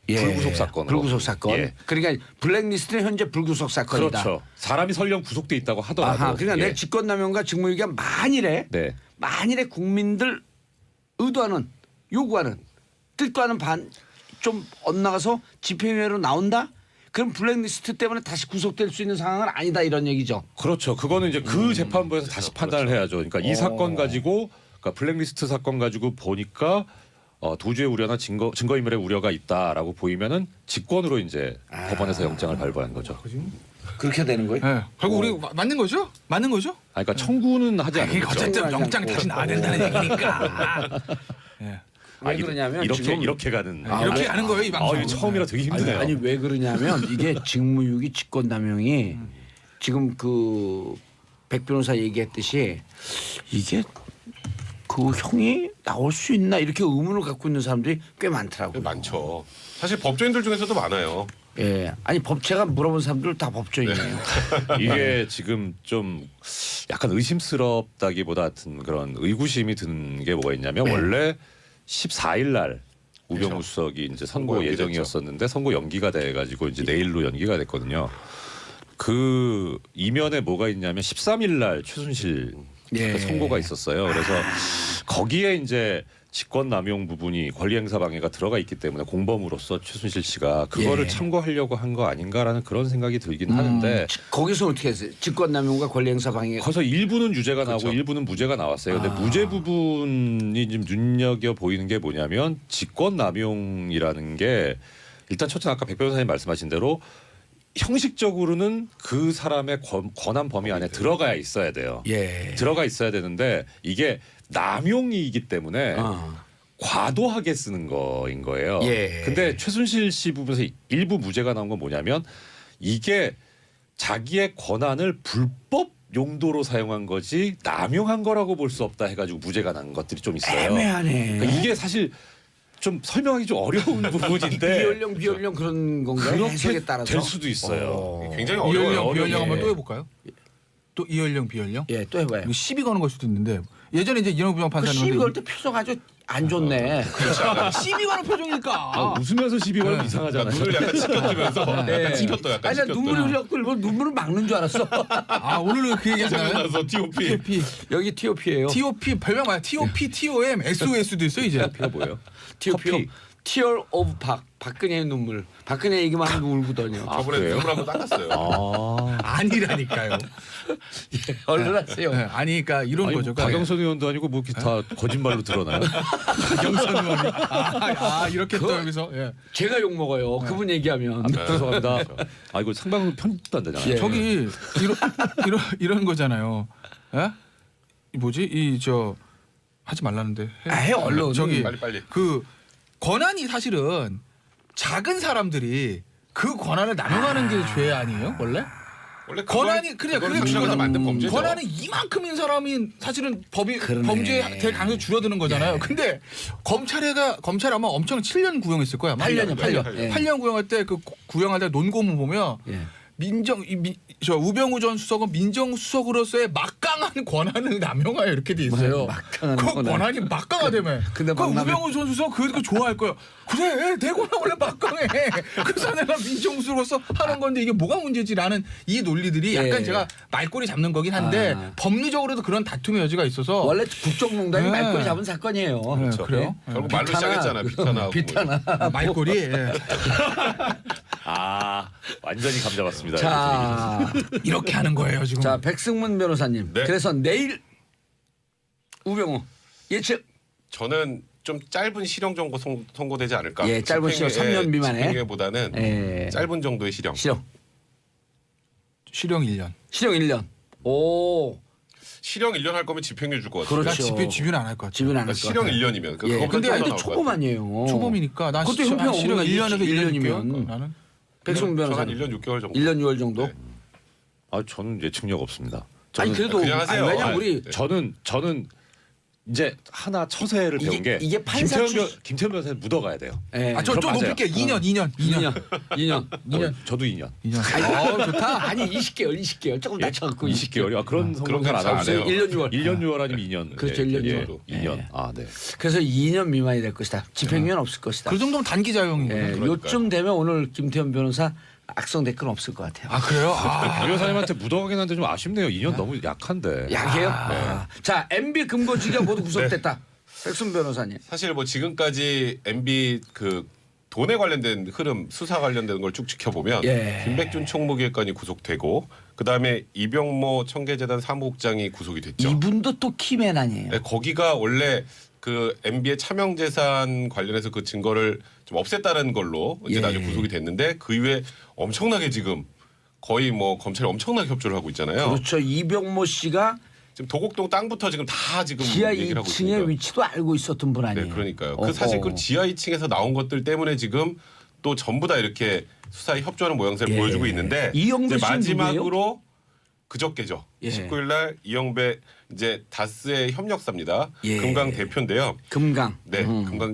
불구속 사건으로. 불구속 사건. 예. 그러니까 블랙리스트는 현재 불구속 사건이다. 그렇죠. 사람이 설령 구속돼 있다고 하더라도. 아하, 그러니까 예. 내 직권남용과 직무유기가 만일에 국민들 의도하는 요구하는 뜻과는 좀 엇나가서 집행유예로 나온다? 그럼 블랙리스트 때문에 다시 구속될 수 있는 상황은 아니다 이런 얘기죠. 그렇죠. 그거는 이제 그 재판부에서 다시 판단을 해야죠. 그러니까 이 사건 가지고 그러니까 블랙리스트 사건 가지고 보니까 도주의 우려나 증거인멸의 우려가 있다라고 보이면은 직권으로 이제 법원에서 영장을 발부하는 거죠. 그렇게 되는 거예요? 예. 결국 우리 맞는 거죠? 맞는 거죠? 그러니까 청구는 하지 않는 거죠. 어쨌든 영장 다시 나와야 된다는 얘기니까. 예. 왜 그러냐면 이렇게 가는 이렇게 가는 거예요 이 방송. 이거 처음이라 되게 힘드네요. 아니 왜 그러냐면 이게 직무유기 직권남용이 지금 그 백 변호사 얘기했듯이 이게 그 형이 나올 수 있나 이렇게 의문을 갖고 있는 사람들이 꽤 많더라고요. 많죠. 사실 법조인들 중에서도 많아요. 예, 아니 제가 물어본 사람들 다 법조인이에요. 이게 지금 좀 약간 의심스럽다기보다 하여튼 그런 의구심이 드는 게 뭐가 있냐면 원래 14일 날 우병우 수석이 이제 선고 선고 예정이었었는데 선고 연기가 돼가지고 이제 내일로 연기가 됐거든요. 그 이면에 뭐가 있냐면 13일 날 최순실 선고가 있었어요. 그래서 거기에 이제 직권남용 부분이 권리행사 방해가 들어가 있기 때문에 공범으로서 최순실 씨가 그거를 참고하려고 한 거 아닌가라는 그런 생각이 들긴 하는데 거기서 어떻게 했어요? 직권남용과 권리행사 방해. 거기서 일부는 유죄가 나오고 일부는 무죄가 나왔어요. 근데 무죄 부분이 좀 눈여겨 보이는 게 뭐냐면 직권남용이라는 게 일단 첫째 아까 백 변호사님 말씀하신 대로 형식적으로는 그 사람의 권한 범위 안에 들어가야 있어야 돼요. 예. 들어가 있어야 되는데 이게 남용이기 때문에 과도하게 쓰는 거인 거예요. 예. 근데 최순실 씨 부분에서 일부 무죄가 나온 건 뭐냐면 이게 자기의 권한을 불법 용도로 사용한 거지 남용한 거라고 볼 수 없다 해가지고 무죄가 난 것들이 좀 있어요. 애매하네. 그러니까 이게 사실 좀 설명하기 좀 어려운 부분인데 비연령 그런 건가요? 해석에 따라서 될 수도 있어요. 굉장히 어려워요. 이연령 비연령 어려워요. 한번 또 해볼까요? 또 이연령 비연령? 예, 또 해봐요. 이거 시비 거는 걸 수도 있는데 예전에 이제 이현우 부장 그 판사는 시비 걸 때 표정 아주 안 좋네. 시비 거는 표정이니까. 웃으면서 시비 걸면 이상하잖아요. 눈을 약간 치켜뜨면서 약간 치켰다 약간 아니 나 치켰다. 눈물이 흘렸고 눈물을 막는 줄 알았어. 아 오늘은 그 얘기 하잖아요. 생각나서 TOP. TOP, 여기 TOP예요. TOP 별명 뭐야? TOP, TOM, SOS도 있어 이제. 피가 뭐예요? TOP. Tear of 박근혜의 눈물. 박근혜 얘기만 하면 울거든요. 저번에 눈물 한번 닦았어요. 아니라니까요. 얼른 하세요. 네, 아니 그러니까 이런 아니, 거죠. 박영선 의원도 아니고 뭐 이렇게 다 거짓말로 드러나요? 박영선 의원이 이렇게 또 여기서 예. 제가 욕 먹어요. 그분 얘기하면. 죄송합니다. 아 이거 상방송 편집도 안 되잖아요. 예. 저기 이런 거잖아요. 예? 이 뭐지? 이 저 하지 말라는데. 해 얼른. 저기 빨리. 그 권한이 사실은 작은 사람들이 그 권한을 남용하는 게 죄 아니에요? 원래? 권한이 그래 주장을 만든 범죄죠. 권한이 이만큼인 사람이 사실은 그러네. 범죄 될 가능성이 줄어드는 거잖아요. 근데 검찰 아마 엄청 7년 구형했을 거야. 8년이요, 8년. 예. 8년 구형할 때 그 구형할 때 논고문 보면 예. 우병우 전 수석은 민정수석으로서의 막강한 권한을 남용하여 이렇게 돼 있어요. 막강한 그 권한. 권한이 막강하다며. 근데 그 막강해. 우병우 전 수석 그거 좋아할 거예요. 그래 내 권한 원래 막강해. 그래서 내가 민정수석으로서 하는 건데 이게 뭐가 문제지라는 이 논리들이 약간 예. 제가 말꼬리 잡는 거긴 한데 법리적으로도 그런 다툼의 여지가 있어서 원래 국정농단이 네. 말꼬리 잡은 사건이에요. 네, 그래요? 결국 말로 시작했잖아. 비탄하고. 비탄하. 말꼬리. 예. 아 완전히 감 잡았습니다. 자, 이렇게 하는 거예요 지금. 자 백승문 변호사님. 네. 그래서 내일 우병우 예측. 저는 좀 짧은 실형 정도 선고되지 않을까? 예, 짧은 실형 3년 미만에. 집행유예보다는 예. 짧은 정도의 실형. 실형. 실형 1년. 실형 1년. 오. 실형 1년 할 거면 집행유예 줄 것 같아요. 그렇죠. 집유는 안 할 것 같아요. 집은 안할 그러니까 것 실형 같아요. 1년이면 예. 근데 아직도 나올 것 초범 같아요. 아니에요. 초범이니까 난 그것도 실형 형평 1년에서 1년이면 나는 백승 변호사는 1년 6개월 정도. 1년 6월 정도. 네. 아 저는 예측력 없습니다. 아니 저는 그래도 그냥 하세요. 왜냐 아니, 우리 저는 이제 하나 처세를 배운 이게- 게 이게 판사 김태현 변호사는 묻어가야 돼요. 예. 아, 저 그럼 맞아요. 높일게요. 2년. 2년. 저도 2년. 2년. 좋다. 아니 20개월 조금 낮춰갖고 20개월. 아, 그런 그런 성공을 안 잘 하고 안 해요. 1년 6월. 1년 6월 아니면 2년. 그렇죠, 1년 6월. 2년. 예. 아, 네. 그래서 2년 미만이 될 것이다. 집행유예는 없을 것이다. 그 정도면 단기 자용인 거예요. 예, 그러니까요. 요쯤 되면 오늘 김태현 변호사 악성 댓글 없을 것 같아요. 아, 그래요? 아. 변호사님한테 묻어가긴 한데 좀 아쉽네요. 2년 너무 약한데. 약해요? 자, MB 금고지가 모두 구속됐다. 백순 변호사님. 사실 뭐 지금까지 MB 그 돈에 관련된 흐름, 수사 관련된 걸 쭉 지켜보면 예. 김백준 총무기획관이 구속되고 그다음에 이병모 청계재단 사무국장이 구속이 됐죠. 이분도 또 키맨 아니에요. 네, 거기가 원래 그 MB의 차명재산 관련해서 그 증거를 좀 없앴다는 걸로 이제 예. 나중에 구속이 됐는데 그 이후에 엄청나게 지금 거의 뭐 검찰이 엄청나게 협조를 하고 있잖아요. 그렇죠. 이병모 씨가 지금 도곡동 땅부터 지금 다 지금 지하 얘기를 하고 2층의 있습니다. 위치도 알고 있었던 분 아니에요. 네, 그러니까요. 어허. 그 사실 그 지하 2층에서 나온 것들 때문에 지금 또 전부 다 이렇게 수사에 협조하는 모양새를 예. 보여주고 있는데 이영배 이제 씨는 마지막으로 그저께죠. 예. 19일 날 이영배 이제 다스의 협력사입니다. 예. 금강 대표인데요. 금강. 네,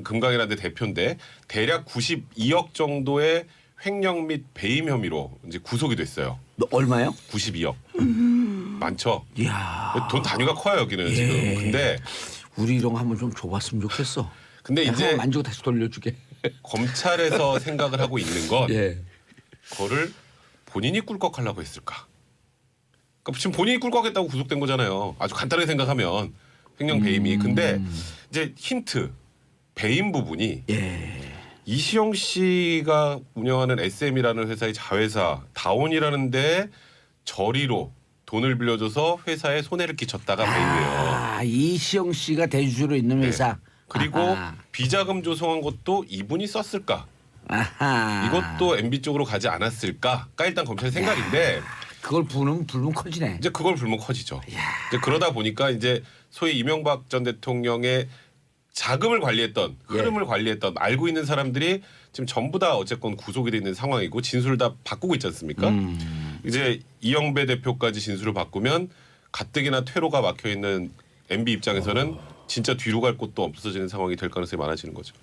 금강이라는 데 대표인데 대략 92억 정도의 횡령 및 배임 혐의로 이제 구속이 됐어요. 너 얼마요? 92억. 많죠. 이야. 돈 단위가 커요 여기는 예. 지금. 근데 우리 이런 거 한번 좀 줘봤으면 좋겠어. 근데 내가 이제 한번 만지고 다시 돌려주게. 검찰에서 생각을 하고 있는 건 예. 그거를 본인이 꿀꺽하려고 했을까? 그러니까 지금 본인이 꿀꺽했다고 구속된 거잖아요. 아주 간단하게 생각하면 횡령 배임이. 근데 이제 힌트 배임 부분이 예. 이시영 씨가 운영하는 SM이라는 회사의 자회사 다온이라는 데 저리로 돈을 빌려줘서 회사에 손해를 끼쳤다가 배임이에요. 아, 이시영 씨가 대주주로 있는 회사. 그리고 아하. 비자금 조성한 것도 이분이 썼을까? 아하. 이것도 MB 쪽으로 가지 않았을까가 일단 검찰의 생각인데 그걸 불면 커지네. 이제 그걸 불면 커지죠. 이제 그러다 보니까 이제 소위 이명박 전 대통령의 자금을 관리했던 흐름을 관리했던 알고 있는 사람들이 지금 전부 다 어쨌건 구속이 돼 있는 상황이고 진술을 다 바꾸고 있지 않습니까? 이제 이영배 대표까지 진술을 바꾸면 가뜩이나 퇴로가 막혀 있는 MB 입장에서는 진짜 뒤로 갈 곳도 없어지는 상황이 될 가능성이 많아지는 거죠.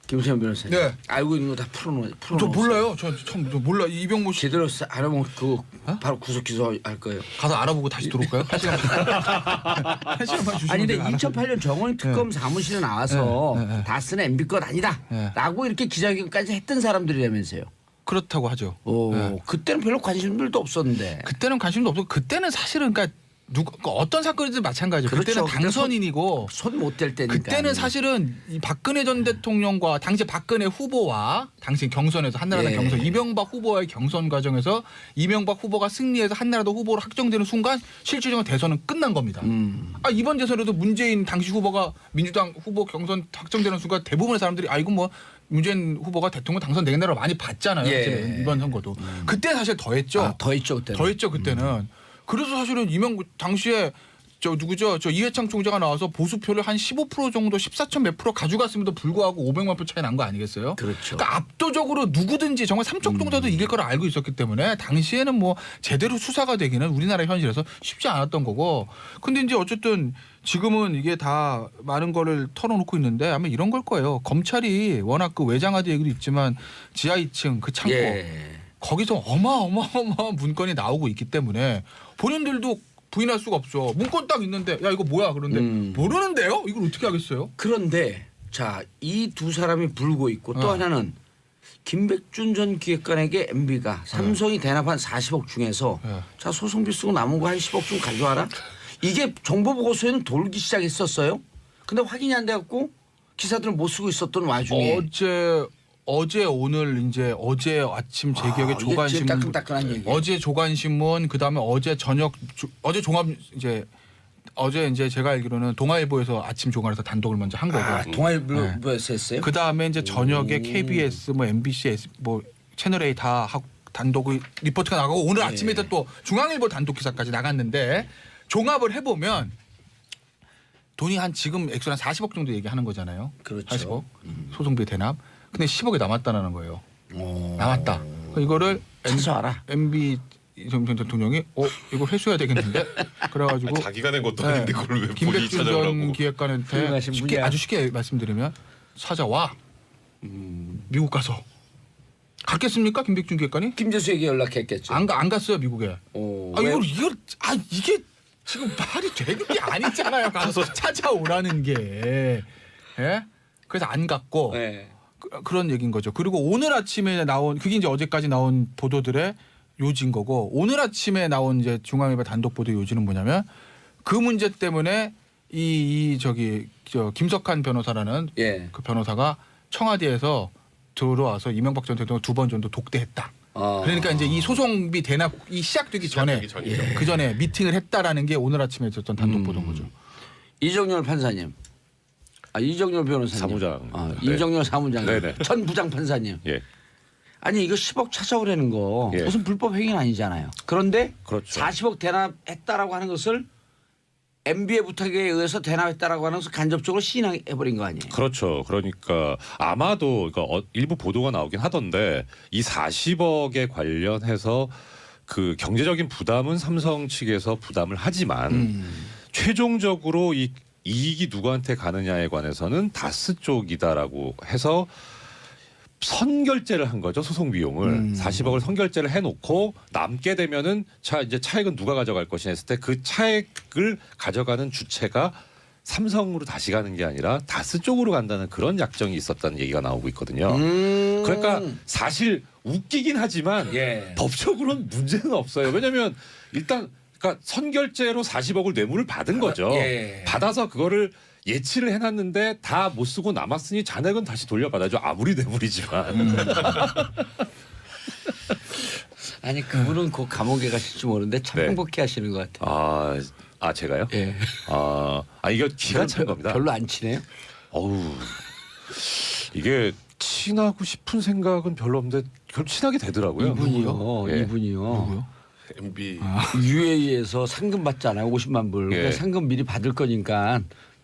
김세현 변호사님. 네. 알고 있는 거 다 풀어놓은. 저 몰라요. 저 몰라. 이병모 씨 제대로 알아보면 그 바로 구속 기소할 거예요. 가서 알아보고 다시 들어올까요? 한 시간. 한 시간만 주시면 아니 근데 제가 알아서. 2008년 정원 특검 사무실에 나와서 네. 다스는 MB 것 아니다라고 이렇게 기자회견까지 했던 사람들이라면서요. 그렇다고 하죠. 오, 네. 그때는 별로 관심들도 없었는데. 그때는 관심도 없고 그때는 사실은 그러니까 어떤 사건이든 마찬가지예요. 그렇죠. 그때는 당선인이고 손 못 댈 때니까. 그때는 사실은 이 박근혜 전 대통령과 당시 박근혜 후보와 당시 경선에서 한나라당 예. 경선 이명박 후보와의 경선 과정에서 이명박 후보가 승리해서 한나라당 후보로 확정되는 순간 실질적인 대선은 끝난 겁니다. 아, 이번 대선에도 문재인 당시 후보가 민주당 후보 경선 확정되는 순간 대부분의 사람들이 아 이거 뭐 문재인 후보가 대통령 당선되겠다고 많이 봤잖아요. 예. 사실은 이번 선거도. 그때 사실 더했죠. 아, 더 있죠 그때는. 더했죠 그때는. 그래서 사실은 당시에 저 누구죠? 저 이회창 총재가 나와서 보수표를 한 15% 정도 14천 몇 프로 가져갔음에도 불구하고 500만 표 차이 난 거 아니겠어요? 그렇죠. 그러니까 압도적으로 누구든지 정말 삼척 동자도 이길 걸 알고 있었기 때문에 당시에는 뭐 제대로 수사가 되기는 우리나라 현실에서 쉽지 않았던 거고. 근데 이제 어쨌든 지금은 이게 다 많은 거를 털어놓고 있는데 아마 이런 걸 거예요. 검찰이 워낙 그 외장하드 얘기도 있지만 지하 2층 그 창고 예. 거기서 어마어마한 문건이 나오고 있기 때문에 본인들도 부인할 수가 없죠. 문건 딱 있는데 야 이거 뭐야 그런데 모르는데요? 이걸 어떻게 하겠어요? 그런데 자, 이 두 사람이 불고 있고 또 하나는 김백준 전 기획관에게 MB가 삼성이 대납한 40억 중에서 자 소송비 쓰고 남은 거 한 10억 좀 가져와라. 이게 정보보고서에는 돌기 시작했었어요. 근데 확인이 안 돼갖고 기사들은 못 쓰고 있었던 와중에 어제 오늘 이제 어제 아침 제 기억에 이게 조간신문 따끈따끈한 얘기. 어제 조간신문 그다음에 어제 저녁 어제 종합 이제 어제 이제 제가 알기로는 동아일보에서 아침 조간에서 단독을 먼저 한 거고. 동아일보에서 했어요? 그 다음에 이제 저녁에 KBS, 뭐 MBC, 뭐 채널 A 다 하고 단독 리포트가 나가고 오늘 아침에 또 중앙일보 단독 기사까지 나갔는데 종합을 해보면 돈이 한 지금 액수 한 40억 정도 얘기하는 거잖아요. 그렇죠. 40억 소송비 대납. 근데 10억이 남았다는 거예요. 남았다. 이거를 찾아와라. MB 전 대통령이 이거 회수해야 되겠는데 그래가지고 자기가 낸 것도 아닌데 그걸 왜 본인이 김백준 전 찾아오라고. 기획관한테 훌륭하신 분이야. 아주 쉽게 말씀드리면 찾아와 미국 가서 갔겠습니까 김백준 기획관이? 김재수에게 연락했겠죠. 안 갔어요 미국에. 왜? 이게 지금 말이 되는 게 아니잖아요. 가서 찾아오라는 게. 예? 그래서 안 갔고 네. 그런 얘기인 거죠. 그리고 오늘 아침에 나온 그게 이제 어제까지 나온 보도들의 요지인 거고 오늘 아침에 나온 이제 중앙일보 단독 보도 요지는 뭐냐면 그 문제 때문에 저 김석한 변호사라는 예. 그 변호사가 청와대에서 들어와서 이명박 전 대통령 2번 정도 독대했다. 그러니까 이제 이 소송비 대납이 시작되기 전에 그 전에 미팅을 했다라는 게 오늘 아침에 있었던 단독 보도인 거죠. 이정열 판사님. 이정열 변호사님. 사무장. 네. 이정열 사무장님. 네네. 전 부장 판사님. 예. 아니 이거 10억 찾아오라는 거 예. 무슨 불법 행위는 아니잖아요. 그런데 그렇죠. 40억 대납했다라고 하는 것을 MB의 부탁에 의해서 대납했다라고 하는 것을 간접적으로 시인해버린 거 아니에요. 그렇죠. 그러니까 아마도 일부 보도가 나오긴 하던데 이 40억에 관련해서 그 경제적인 부담은 삼성 측에서 부담을 하지만 최종적으로 이 이익이 누구한테 가느냐에 관해서는 다스 쪽이다라고 해서 선결제를 한 거죠. 소송 비용을 40억을 선결제를 해놓고 남게 되면은 이제 차액은 누가 가져갈 것이냐 했을 때 그 차액을 가져가는 주체가 삼성으로 다시 가는 게 아니라 다스 쪽으로 간다는 그런 약정이 있었다는 얘기가 나오고 있거든요. 그러니까 사실 웃기긴 하지만 법적으로는 문제는 없어요. 왜냐하면 일단 그러니까 선결제로 40억을 뇌물을 받은 거죠. 받아서 그거를 예치를 해놨는데 다 못 쓰고 남았으니 잔액은 다시 돌려받아줘. 아무리 뇌물이지만. 아니 그분은 그 감옥에 가실지 모르는데 참 네. 행복해 하시는 것 같아요. 제가요? 예. 이게 기가 찬 겁니다. 별로 안 친해요? 어우, 이게 친하고 싶은 생각은 별로 없는데 결국 친하게 되더라고요. 이분이요. 예. 이분이요. MB UAE에서 상금 받잖아요. 50만 불. 예. 그러니까 상금 미리 받을 거니까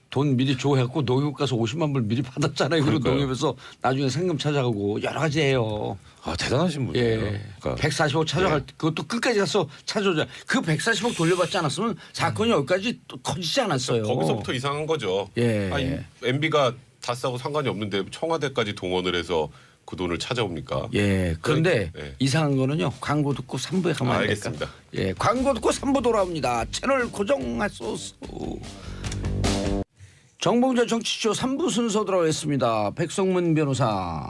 돈 미리 줘 해갖고 농협 가서 50만 불 미리 받았잖아요. 그리고 그러니까요. 농협에서 나중에 상금 찾아가고 여러 가지 해요. 대단하신 분이에요. 예. 그러니까 140억 찾아갈 때 그것도 끝까지 가서 찾아오자. 그 140억 돌려받지 않았으면 사건이 여기까지 또 커지지 않았어요. 거기서부터 이상한 거죠. 예. MB가 다스하고 상관이 없는데 청와대까지 동원을 해서 그 돈을 찾아옵니까? 예. 그런데 예. 이상한 거는요. 광고 듣고 3부에 가면 안 될까? 알겠습니다. 예. 광고 듣고 3부 돌아옵니다. 채널 고정하소서. 정봉재 정치쇼 3부 순서 들어가겠습니다. 백성문 변호사,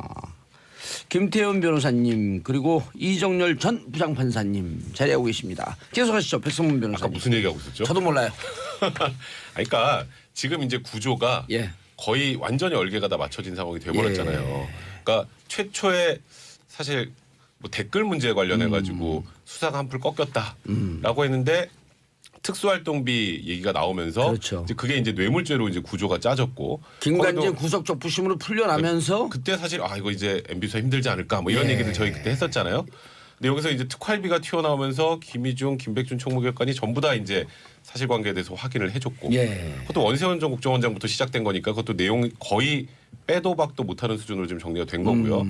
김태현 변호사님 그리고 이정열 전 부장판사님 자리하고 계십니다. 계속하시죠. 백성문 아까 변호사님. 무슨 얘기하고 있었죠? 저도 몰라요. 그러니까 지금 이제 구조가 예. 거의 완전히 얼개가 다 맞춰진 상황이 돼버렸잖아요. 그러니까 최초에 사실 뭐 댓글 문제에 관련해 가지고 수사가 한풀 꺾였다라고 했는데 특수활동비 얘기가 나오면서 그렇죠. 이제 그게 이제 뇌물죄로 이제 구조가 짜졌고 김관진 거기도 구속적 부심으로 풀려나면서 그때 사실 이거 이제 MB 수사 힘들지 않을까 뭐 이런 얘기들 저희 그때 했었잖아요. 근데 여기서 이제 특활비가 튀어나오면서 김희중, 김백준 총무기획관이 전부 다 이제 사실관계에 대해서 확인을 해줬고 그것도 원세훈 전 국정원장부터 시작된 거니까 그것도 내용 거의 빼도 박도 못하는 수준으로 지금 정리가 된 거고요.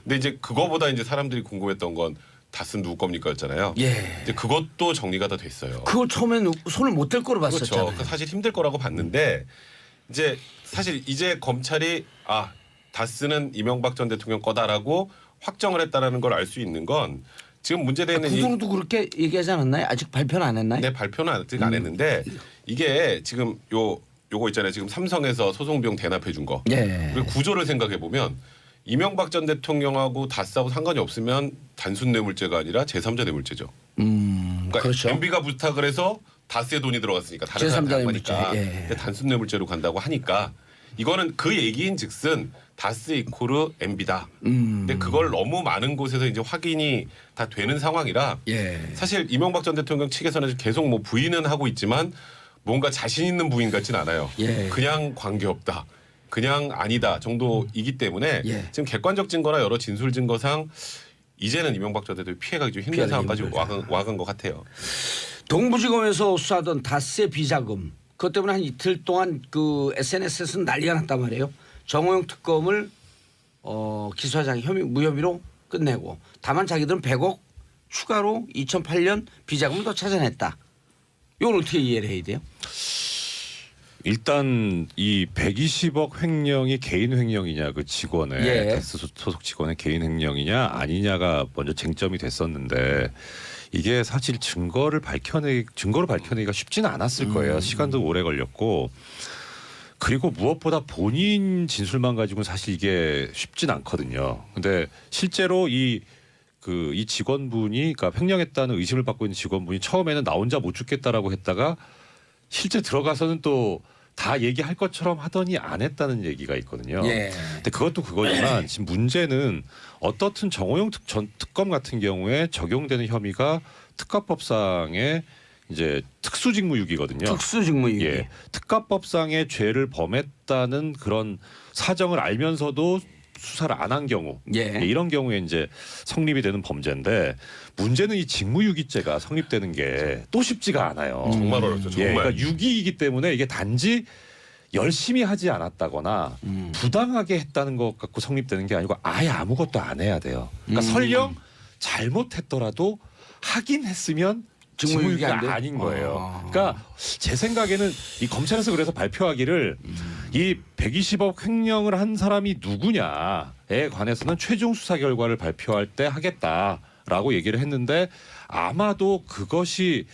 근데 이제 그거보다 이제 사람들이 궁금했던 건 다스는 누구 겁니까였잖아요. 이제 그것도 정리가 다 됐어요. 그거 처음엔 손을 못 댈 거로 그렇죠. 봤었잖아요. 그러니까 사실 힘들 거라고 봤는데 이제 사실 이제 검찰이 다스는 이명박 전 대통령 거다라고 확정을 했다라는 걸 알 수 있는 건 지금 문제되는 구두로도 그렇게 얘기하지 않았나요? 아직 발표는 안 했나요? 네, 발표는 아직 안 했는데 이게 지금 요거 있잖아요. 지금 삼성에서 소송 비용 대납해 준 거. 그리고 구조를 생각해 보면 이명박 전 대통령하고 다스하고 상관이 없으면 단순 뇌물죄가 아니라 제3자 뇌물죄죠. 그러니까 그렇죠. MB가 부탁을 해서 다스의 돈이 들어갔으니까 다른 제3자 사람한테 한 거니까 뇌물죄. 근데 단순 뇌물죄로 간다고 하니까 이거는 그 얘기인즉슨 다스 이코르 MB다. 근데 그걸 너무 많은 곳에서 이제 확인이 다 되는 상황이라 사실 이명박 전 대통령 측에서는 계속 뭐 부인은 하고 있지만 뭔가 자신 있는 부인 같진 않아요. 예. 그냥 관계없다. 그냥 아니다 정도이기 때문에 예. 지금 객관적 증거나 여러 진술 증거상 이제는 이명박 전 대통령이 피해가기 좀 힘든 상황까지 와간 것 같아요. 동부지검에서 수사하던 다스의 비자금 그것 때문에 한 이틀 동안 그 SNS에서는 난리가 났단 말이에요. 정호영 특검을 기소하지 무혐의로 끝내고 다만 자기들은 100억 추가로 2008년 비자금을 더 찾아냈다. 이건 어떻게 이해를 해야 돼요? 일단 이 120억 횡령이 개인 횡령이냐 그 직원의 예. 다스 소속 직원의 개인 횡령이냐 아니냐가 먼저 쟁점이 됐었는데 이게 사실 증거를 밝혀내기가 쉽지는 않았을 거예요. 시간도 오래 걸렸고 그리고 무엇보다 본인 진술만 가지고는 사실 이게 쉽진 않거든요. 근데 실제로 이 직원분이 그러니까 횡령했다는 의심을 받고 있는 직원분이 처음에는 나 혼자 못 죽겠다라고 했다가 실제 들어가서는 또 다 얘기할 것처럼 하더니 안 했다는 얘기가 있거든요. 예. 근데 그것도 그거지만 지금 문제는 어떻든 정호영 전 특검 같은 경우에 적용되는 혐의가 특가법상의 이제 특수직무유기거든요. 특수직무유기. 예, 특가법상의 죄를 범했다는 그런 사정을 알면서도 수사를 안 한 경우 예. 이런 경우에 이제 성립이 되는 범죄인데 문제는 이 직무유기죄가 성립되는 게 또 쉽지가 않아요. 정말 어렵죠. 정말. 예, 그러니까 유기이기 때문에 이게 단지 열심히 하지 않았다거나 부당하게 했다는 것 갖고 성립되는 게 아니고 아예 아무것도 안 해야 돼요. 그러니까 설령 잘못했더라도 하긴 했으면 직무유기가 아닌 거예요. 그러니까 제 생각에는 이 검찰에서 그래서 발표하기를 이 120억 횡령을 한 사람이 누구냐에 관해서는 최종 수사 결과를 발표할 때 하겠다라고 얘기를 했는데 아마도 그것이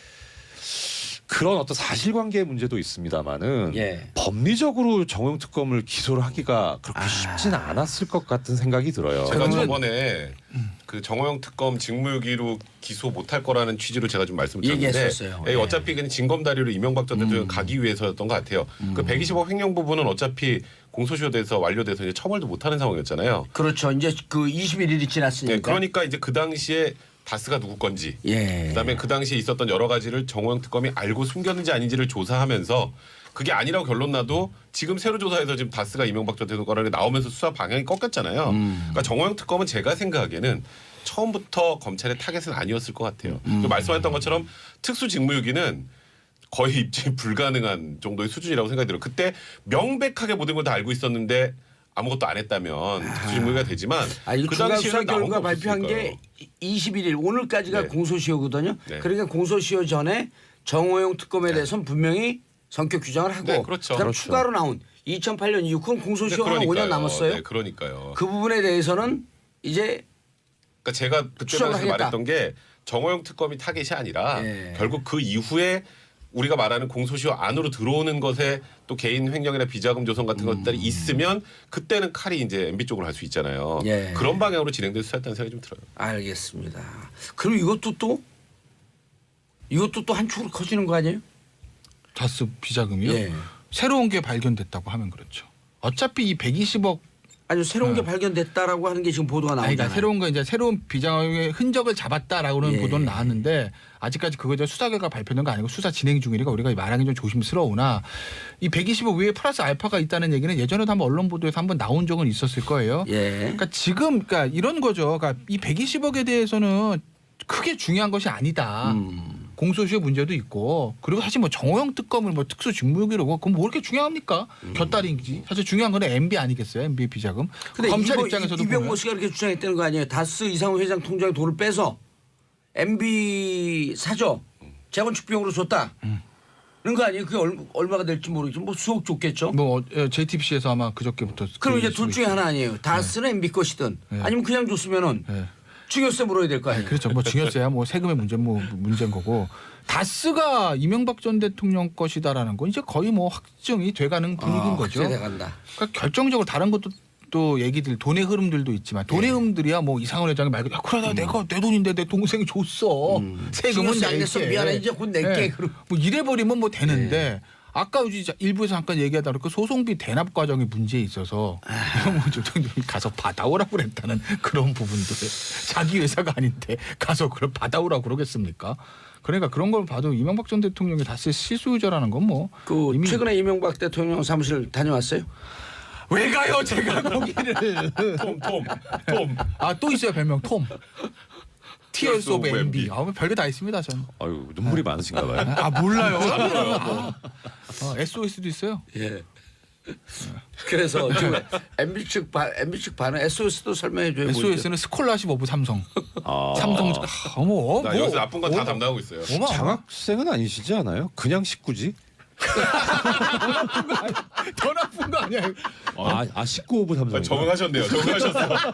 그런 어떤 사실관계의 문제도 있습니다만은 예. 법리적으로 정호영 특검을 기소를 하기가 그렇게 쉽지는 않았을 것 같은 생각이 들어요. 제가 저번에 그 정호영 특검 직무유기로 기소 못할 거라는 취지로 제가 좀 말씀드렸는데 얘기했었어요. 예, 어차피 그냥 징검다리로 이명박 전 대통령 가기 위해서였던 것 같아요. 그 120억 횡령 부분은 어차피 공소시효돼서 완료돼서 이제 처벌도 못하는 상황이었잖아요. 그렇죠. 이제 그 21일이 지났으니까. 네, 그러니까 이제 그 당시에 다스가 누구 건지 예. 그다음에 그 당시에 있었던 여러 가지를 정호영 특검이 알고 숨겼는지 아닌지를 조사하면서 그게 아니라고 결론 나도 지금 새로 조사해서 지금 다스가 이명박 전 대통령 거라고 나오면서 수사 방향이 꺾였잖아요. 그러니까 정호영 특검은 제가 생각하기에는 처음부터 검찰의 타겟은 아니었을 것 같아요. 말씀하셨던 것처럼 특수직무유기는 거의 입증이 불가능한 정도의 수준이라고 생각이 들어요. 그때 명백하게 모든 걸 다 알고 있었는데 아무것도 안 했다면 특수직무유기가 되지만 이거 그 추가 수사 당시에는 나온 결과 게 발표한 게 21일 오늘까지가 네. 공소시효거든요. 네. 그러니까 공소시효 전에 정호영 특검에 대해서는 분명히 성격 규정을 하고 네, 그렇죠. 그다음 그렇죠. 추가로 나온 2008년 이후 그건 공소시효 한 5년 남았어요. 네, 그러니까요. 그 부분에 대해서는 이제 그러니까 제가 그때 추적을 당시 하겠다. 말했던 게 정호영 특검이 타겟이 아니라 예. 결국 그 이후에 우리가 말하는 공소시효 안으로 들어오는 것에 또 개인 횡령이나 비자금 조성 같은 것들이 있으면 그때는 칼이 이제 MB 쪽으로 갈 수 있잖아요. 예. 그런 방향으로 진행될 수였다는 생각이 좀 들어요. 알겠습니다. 그럼 이것도 또 한 축으로 커지는 거 아니에요? 다스 비자금이요? 예. 새로운 게 발견됐다고 하면 그렇죠. 어차피 이 120억 아니 새로운 게 발견됐다라고 하는 게 지금 보도가 아니, 나오잖아요. 그러니까 새로운 거 이제 새로운 비자금의 흔적을 잡았다라고는 예. 보도는 나왔는데 아직까지 그거 이제 수사 결과 발표된 거 아니고 수사 진행 중이니까 우리가 말하기 좀 조심스러우나 이 120억 위에 플러스 알파가 있다는 얘기는 예전에도 한번 언론 보도에서 한번 나온 적은 있었을 거예요. 예. 그러니까 지금 그러니까 이런 거죠. 그러니까 이 120억에 대해서는 크게 중요한 것이 아니다. 공소시효 문제도 있고 그리고 사실 뭐 정호영 특검을 뭐 특수직무유기로 그건 뭐 그렇게 중요합니까? 곁다리인지 사실 중요한 건 MB 아니겠어요? MB 비자금. 근데 검찰 입장에서도 이병모 보면 씨가 이렇게 주장했다는 거 아니에요? 다스 이상호 회장 통장에 돈을 빼서 MB 사저 재건축 비용으로 줬다. 그런 거 아니에요? 그게 얼마가 될지 모르겠지만 뭐 수억 줬겠죠. 뭐 JTBC에서 아마 그저께부터 그럼 이제 둘 중에 하나 아니에요. 다스는 MB 것이든 아니면 그냥 줬으면은 네. 증여세 물어야 될 거 아니에요. 그렇죠. 뭐 증여세야 뭐 세금의 문제인 거고 다스가 이명박 전 대통령 것이다라는 건 이제 거의 뭐 확정이 돼가는 분위기인 거죠. 확정이 돼간다. 그러니까 결정적으로 다른 것도 또 얘기들 돈의 흐름들도 있지만 돈의 흐름들이야 뭐 이상원 회장이 말 그대로 그래 내가 내 돈인데 내 동생이 줬어 세금은 증여세 안 냈어. 낼게. 미안해. 이제 곧 낼게. 그럼. 뭐 이래버리면 뭐 되는데 아까 이제 일부에서 잠깐 얘기하다 보니까 소송비 대납 과정에 문제에 있어서 이영호 대통령이 가서 받아오라고 그랬다는 그런 부분도 자기 회사가 아닌데 가서 그걸 받아오라고 그러겠습니까? 그러니까 그런 걸 봐도 이명박 전 대통령이 다스 실소유자라는 건 뭐 그 이미 최근에 이명박 대통령 사무실 다녀왔어요? 왜 가요 제가 거기를 톰. 아 또 있어요 별명 톰 Tears of of MB MB. 아 별게 다 있습니다 저는 아유 눈물이 많으신가 봐요. 아 몰라요 SOS도 있어요 예. 그래서 지금 MB 측 반응 SOS도 설명해 줘요. SOS는 스콜라십 오브 삼성 아, 삼성 어머 나 여기서 나쁜 건 다 담당하고 있어요. 장학생은 아니시지 않아요? 그냥 식구지? 더 나쁜 거 아니야 아 식구 오브 삼성. 적응하셨네요.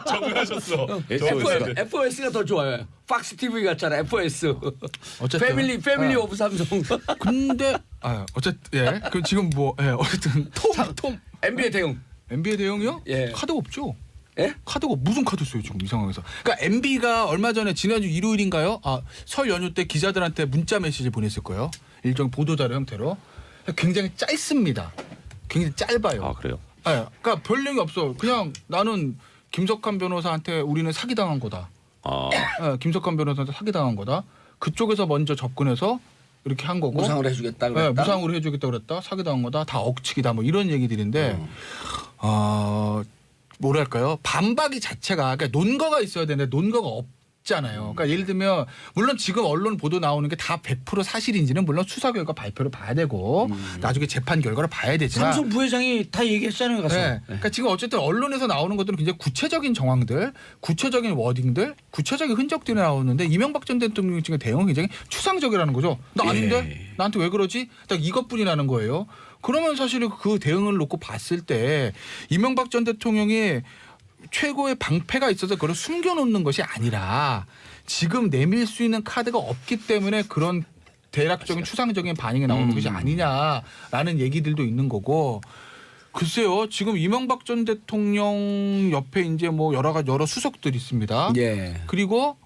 적응하셨어. SOS 가 FOS가 더 좋아요. 팍스 TV 같잖아. FOS. 어쨌든 패밀리 오브 삼성. 근데 어쨌든 그 지금 어쨌든 톰 MB의 대응. MB의 대응이요? 예. 카드가 없죠. 예? 카드가 무슨 카드 써요 지금 이 상황에서? 그러니까 MB가 얼마 전에 지난주 일요일인가요? 설 연휴 때 기자들한테 문자 메시지 보냈을 거예요. 일종 보도자료 형태로. 굉장히 짧습니다. 굉장히 짧아요. 아 그래요? 그러니까 별 내용이 없어. 그냥 나는 김석환 변호사한테 우리는 사기당한 거다. 아 김석환 변호사한테 사기당한 거다. 그쪽에서 먼저 접근해서 이렇게 한 거고. 무상을 해주겠다. 그랬다. 무상으로 해주겠다 그랬다. 사기당한 거다. 다 억측이다. 뭐 이런 얘기들인데 뭐랄까요? 반박이 자체가 그러니까 논거가 있어야 되는데 논거가 없잖아요. 그러니까 예를 들면 물론 지금 언론 보도 나오는 게 다 100% 사실인지는 물론 수사 결과 발표를 봐야 되고 나중에 재판 결과를 봐야 되지만 삼성 부회장이 다 얘기했잖아요. 가서. 네. 그러니까 지금 어쨌든 언론에서 나오는 것들은 굉장히 구체적인 정황들, 구체적인 워딩들, 구체적인 흔적들이 나오는데 이명박 전 대통령 지금 대응은 굉장히 추상적이라는 거죠. 나 아닌데? 나한테 왜 그러지? 딱 이것뿐이 나는 거예요. 그러면 사실은 그 대응을 놓고 봤을 때 이명박 전 대통령이 최고의 방패가 있어서 그걸 숨겨놓는 것이 아니라 지금 내밀 수 있는 카드가 없기 때문에 그런 대략적인 추상적인 반응이 나오는 것이 아니냐라는 얘기들도 있는 거고 글쎄요 지금 이명박 전 대통령 옆에 이제 뭐 여러 수석들이 있습니다. 예. 그리고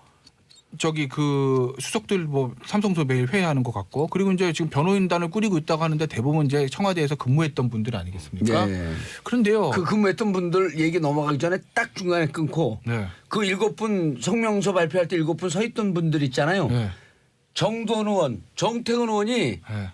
저기 그 수석들 뭐 삼성소 매일 회의하는 것 같고 그리고 이제 지금 변호인단을 꾸리고 있다고 하는데 대부분 이제 청와대에서 근무했던 분들 아니겠습니까? 예. 그런데요. 그 근무했던 분들 얘기 넘어가기 전에 딱 중간에 끊고 네. 그 7분 성명서 발표할 때 7분 서 있던 분들 있잖아요. 네. 정두원 의원, 정태근 의원이 네.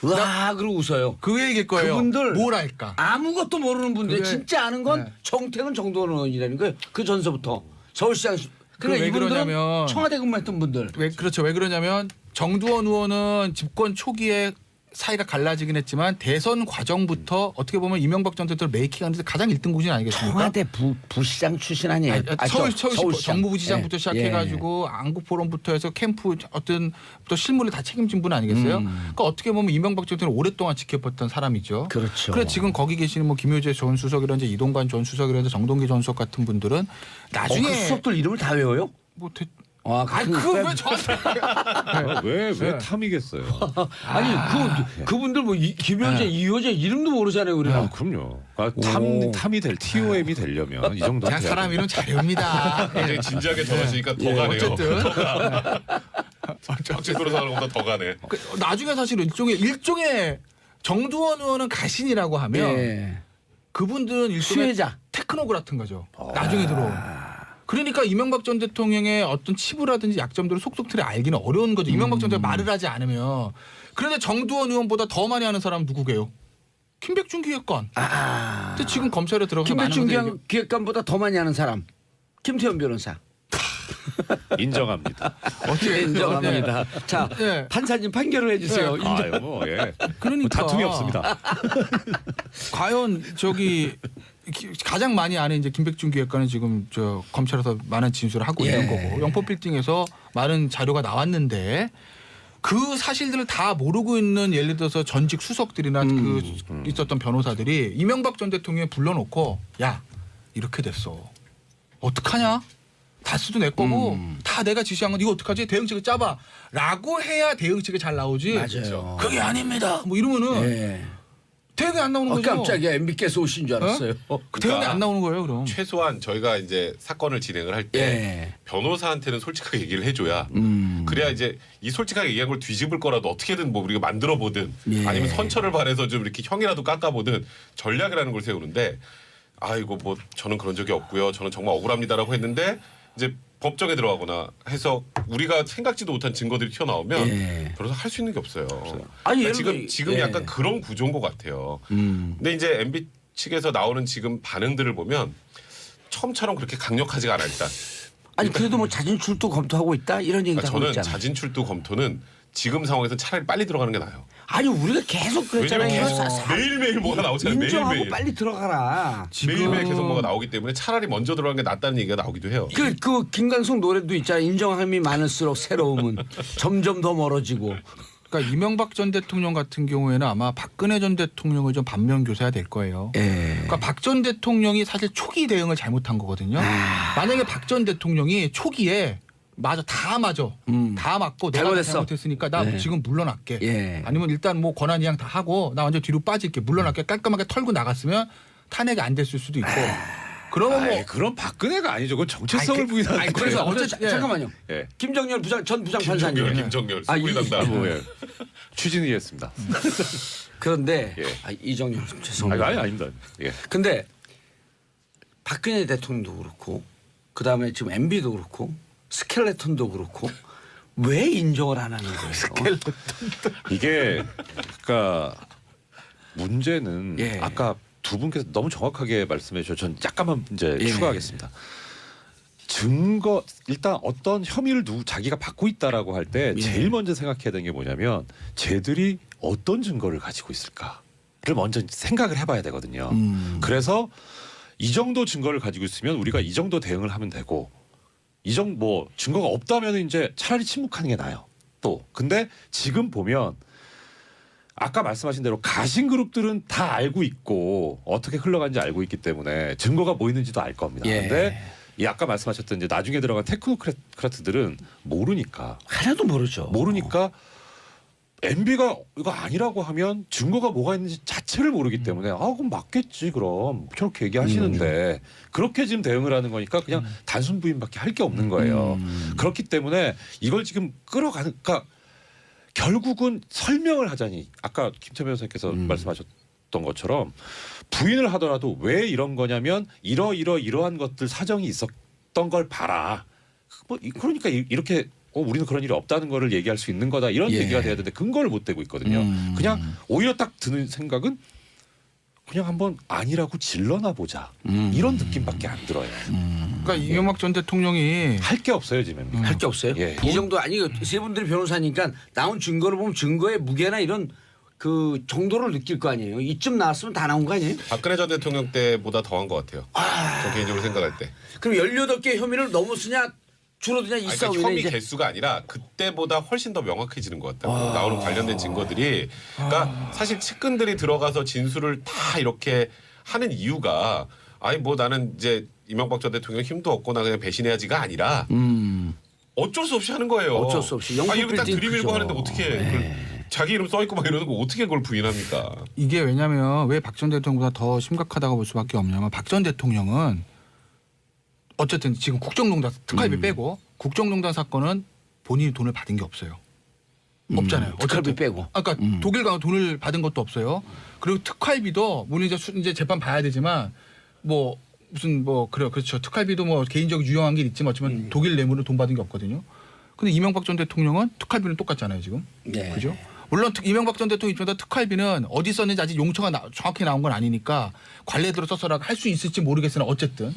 와 그러고 웃어요. 그 얘기일 거예요. 그분들 뭐랄까. 아무것도 모르는 분들 그게- 진짜 아는 건 네. 정태근 정두원 의원이라는 거예요. 그 전서부터 서울시장. 그러니까 왜 이분들은 그러냐면- 청와대 근무했던 분들. 왜 그렇죠. 왜 그러냐면 정두원 의원은 집권 초기에 사이가 갈라지긴 했지만 대선 과정부터 어떻게 보면 이명박 전 대통령 메이킹하는데 가장 1등 구신 아니겠습니까? 청와대 부시장 출신 아니에요? 서울시 정무부지장부터 예. 시작해가지고 안국포럼부터 해서 캠프 어떤 또 실무를 다 책임진 분 아니겠어요? 그러니까 어떻게 보면 이명박 전 대통령 오랫동안 지켜봤던 사람이죠. 그렇죠. 그래 지금 거기 계시는 뭐 김효재 전 수석이라든지 이동관 전 수석이라든지 정동기 전 수석 같은 분들은 나중에 그 수석들 이름을 다 외워요? 뭐 그거 왜 저한테 왜 탐이겠어요? 아니 그분들 뭐 김효재, 이효재 이름도 모르잖아요, 우리가. 아, 그럼요. 탐이 될 TOM이 되려면 이 정도 그냥 사람 이름 잘 외웁니다. 굉장히 진지하게 전하시니까 더 가네요. 어쨌든 박진 변호사보다 더 가네. 나중에 사실 일종의 정두원 의원은 가신이라고 하면 예. 그분들은 일종의 수혜자. 테크노그 같은 거죠. 나중에 들어온. 그러니까 이명박 전 대통령의 어떤 치부라든지 약점들을 속속들이 알기는 어려운 거죠. 이명박 전 대통령 말을 하지 않으면. 그런데 정두원 의원보다 더 많이 아는 사람은 누구게요? 김백준 기획관. 근데 지금 검찰에 들어가서 김백준 기획관보다 더 많이 아는 사람. 김태현 변호사. 인정합니다. 어떻게 인정합니다. 자, 네. 판사님 판결을 해주세요. 인정. 아유 뭐 예. 그러니까 다툼이 없습니다. 과연 가장 많이 아는 이제 김백준 기획관은 지금 저 검찰에서 많은 진술을 하고 있는 거고 영포 빌딩에서 많은 자료가 나왔는데 그 사실들을 다 모르고 있는 예를 들어서 전직 수석들이나 그 있었던 변호사들이 이명박 전 대통령을 불러놓고 야 이렇게 됐어 어떡하냐 다스도 내 거고 다 내가 지시한 건 이거 어떡하지 대응책을 짜봐라고 해야 대응책이 잘 나오지. 맞아요. 그게 아닙니다. 뭐 이러면은 예. 대응이 안 나오는 거죠. 깜짝이야. MB께서 오신 줄 알았어요. 그 대응이 안 나오는 거예요, 그럼. 최소한 저희가 이제 사건을 진행을 할 때 예. 변호사한테는 솔직하게 얘기를 해줘야 그래야 이제 이 솔직하게 얘기한 걸 뒤집을 거라도 어떻게든 뭐 우리가 만들어 보든 예. 아니면 선처를 바래서 좀 이렇게 형이라도 깎아보든 전략이라는 걸 세우는데 아이고 뭐 저는 그런 적이 없고요. 저는 정말 억울합니다라고 했는데 이제 법정에 들어가거나 해서 우리가 생각지도 못한 증거들이 튀어나오면 예. 그래서 할 수 있는 게 없어요. 아니, 지금 예. 약간 그런 구조인 것 같아요. 근데 이제 MB 측에서 나오는 지금 반응들을 보면 처음처럼 그렇게 강력하지가 않아 일단. 아니 그래도 뭐 자진 출두 검토하고 있다 이런 얘기도 하고 저는 있잖아요. 자진 출두 검토는 지금 상황에서는 차라리 빨리 들어가는 게 나아요. 아니 우리가 계속 그랬잖아요. 왜냐면 매일매일 뭐가 나오잖아요. 인정하고 매일매일. 빨리 들어가라. 매일매일 계속 뭐가 나오기 때문에 차라리 먼저 들어가는 게 낫다는 얘기가 나오기도 해요. 그 김광석 노래도 있잖아요. 인정함이 많을수록 새로움은 점점 더 멀어지고. 그러니까 이명박 전 대통령 같은 경우에는 아마 박근혜 전 대통령을 좀 반면 교사해야 될 거예요. 예. 그러니까 박 전 대통령이 사실 초기 대응을 잘못한 거거든요. 만약에 박 전 대통령이 초기에 다 맞고 내가 잘못했어. 잘못했으니까 나 네. 지금 물러날게. 예. 아니면 일단 뭐 권한 이양 다 하고 나 완전 뒤로 빠질게. 물러날게. 깔끔하게 털고 나갔으면 탄핵이 안 됐을 수도 있고. 그러면 뭐 그런 박근혜가 아니죠. 그건 정체성을 부인하는 아니, 거예요. 그래서 어쨌든, 예. 잠깐만요. 예. 김정열 전 부장판사님. 김정열 아, 수구리 담당. 뭐, 예. 추진위했습니다. 그런데 예. 이정열 죄송합니다. 아닙니다. 예. 근데 박근혜 대통령도 그렇고 그다음에 지금 MB도 그렇고 스켈레톤도 그렇고 왜 인정을 안 하는 거예요? 이게 그러니까 문제는 예. 아까 두 분께서 너무 정확하게 말씀해 주셔서 전 약간만 이제 예. 추가하겠습니다. 증거 일단 어떤 혐의를 자기가 받고 있다라고 할 때 예. 제일 먼저 생각해야 되는 게 뭐냐면 쟤들이 어떤 증거를 가지고 있을까를 먼저 생각을 해봐야 되거든요. 그래서 이 정도 증거를 가지고 있으면 우리가 이 정도 대응을 하면 되고 뭐 증거가 없다면 이제 차라리 침묵하는 게 나아요. 또 근데 지금 보면 아까 말씀하신 대로 가신 그룹들은 다 알고 있고 어떻게 흘러간지 알고 있기 때문에 증거가 뭐 있는지도 알 겁니다. 예. 근데 이 아까 말씀하셨던 이제 나중에 들어간 테크노크라트들은 모르니까 하나도 모르죠. MB가 이거 아니라고 하면 증거가 뭐가 있는지 자체를 모르기 때문에 그럼 맞겠지 그럼 저렇게 얘기하시는데 그렇게 지금 대응을 하는 거니까 그냥 단순 부인밖에 할 게 없는 거예요. 그렇기 때문에 이걸 지금 끌어가니까 결국은 설명을 하자니 아까 김태현 변호사님께서 말씀하셨던 것처럼 부인을 하더라도 왜 이런 거냐면 이러한 것들 사정이 있었던 걸 봐라. 그러니까 이렇게 우리는 그런 일이 없다는 거를 얘기할 수 있는 거다 이런 예. 얘기가 돼야 되는데 근거를 못 대고 있거든요. 그냥 오히려 딱 드는 생각은 그냥 한번 아니라고 질러나 보자 이런 느낌밖에 안 들어요. 그러니까 이명박 전 대통령이 할 게 없어요 지금. 할 게 없어요. 예. 이 정도 아니 세 분들이 변호사니까 나온 증거를 보면 증거의 무게나 이런 그 정도를 느낄 거 아니에요. 이쯤 나왔으면 다 나온 거 아니에요? 박근혜 전 대통령 때보다 더한 것 같아요. 저 개인적으로 생각할 때. 그럼 18개 혐의를 넘어 쓰냐 줄어드냐 이 그러니까 싸움이네 혐의 이제. 개수가 아니라 그때보다 훨씬 더 명확해지는 것 같다고 나오는 관련된 증거들이 그러니까 사실 측근들이 들어가서 진술을 다 이렇게 하는 이유가 아니 뭐 나는 이제 이명박 전 대통령 힘도 없고 나 그냥 배신해야지가 아니라 어쩔 수 없이 하는 거예요. 어쩔 수 없이. 영국 이렇게 딱 빌딩 들이밀고 크죠. 하는데 어떻게 그걸 자기 이름 써 있고 막 이러는 거 어떻게 그걸 부인합니까? 이게 왜냐하면 왜 박 전 대통령보다 더 심각하다고 볼 수밖에 없냐면 박 전 대통령은 어쨌든 지금 국정농단 특활비 빼고 국정농단 사건은 본인이 돈을 받은 게 없어요. 없잖아요. 특활비 어쨌든. 빼고. 아까 독일 가서 돈을 받은 것도 없어요. 그리고 특활비도 물론 이제 재판 봐야 되지만 뭐 무슨 뭐 그렇죠. 특활비도 뭐 개인적으로 유용한 게 있지만 어쩌면 독일 뇌물로 돈 받은 게 없거든요. 근데 이명박 전 대통령은 특활비는 똑같잖아요 지금. 네. 그죠? 물론 이명박 전 대통령 입장에서 특활비는 어디 썼는지 아직 용처가 정확히 나온 건 아니니까 관례대로 썼어라 할 수 있을지 모르겠으나 어쨌든.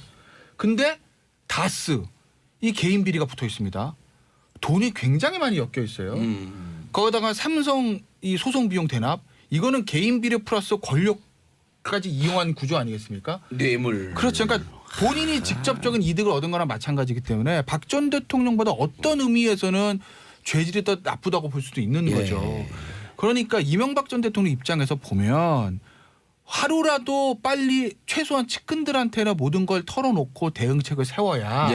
근데 다스 이 개인 비리가 붙어 있습니다. 돈이 굉장히 많이 엮여 있어요. 거기다가 삼성 이 소송 비용 대납 이거는 개인 비리 플러스 권력까지 이용한 구조 아니겠습니까? 뇌물. 그렇죠. 그러니까 본인이 직접적인 이득을 얻은 거랑 마찬가지이기 때문에 박 전 대통령보다 어떤 의미에서는 죄질이 더 나쁘다고 볼 수도 있는 거죠. 그러니까 이명박 전 대통령 입장에서 보면 하루라도 빨리 최소한 측근들한테는 모든 걸 털어놓고 대응책을 세워야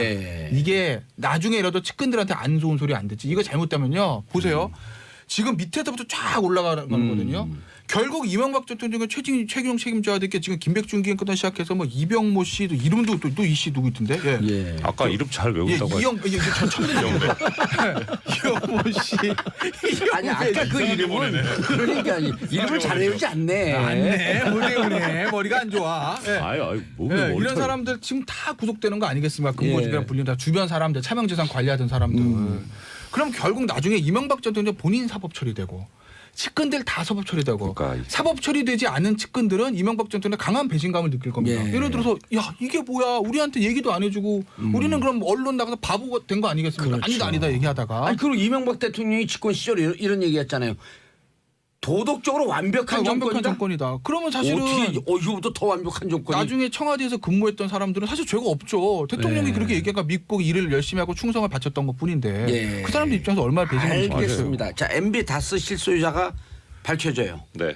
이게 나중에라도 측근들한테 안 좋은 소리 안 듣지. 이거 잘못되면요. 보세요. 지금 밑에서부터 쫙 올라가는 거거든요. 결국 이명박 전 대통령의 최경 책임져야 될 게 지금 김백준 기획부터 시작해서 뭐 이병모 씨도 이름도 또 이 씨 누구 있던데? 예. 예. 아까 이름 잘 외운다고. 이영모 씨. 아니 아까 그 이름은 그러니까 이름을 잘 외우지 않네. 안네 모르네 머리가 안 좋아. 예. 아유, 뭐 예, 이런 사람들 지금 다 구속되는 거 아니겠습니까? 근거지배랑 불리는 다 주변 사람들, 차명재산 관리하던 사람들. 그럼 결국 나중에 이명박 전 대통령 본인 사법 처리되고 측근들 다 사법 처리되고 그러니까. 사법 처리되지 않은 측근들은 이명박 전 대통령 강한 배신감을 느낄 겁니다. 예. 예를 들어서 야 이게 뭐야 우리한테 얘기도 안 해주고 우리는 그럼 언론 나가서 바보가 된 거 아니겠습니까? 그렇죠. 아니다 얘기하다가 아니 그리고 이명박 대통령이 집권 시절에 이런 얘기했잖아요. 도덕적으로 완벽한 완벽한 정권이다. 정권이다. 그러면 사실은 어떻게 이거부터 더 완벽한 정권이? 나중에 청와대에서 근무했던 사람들은 사실 죄가 없죠. 대통령이 네. 그렇게 얘기하니까 믿고 일을 열심히 하고 충성을 바쳤던 것뿐인데 예. 그 사람들 입장에서 얼마나 배신감이 알겠습니다. 자 MB 다스 실소유자가 밝혀져요. 네.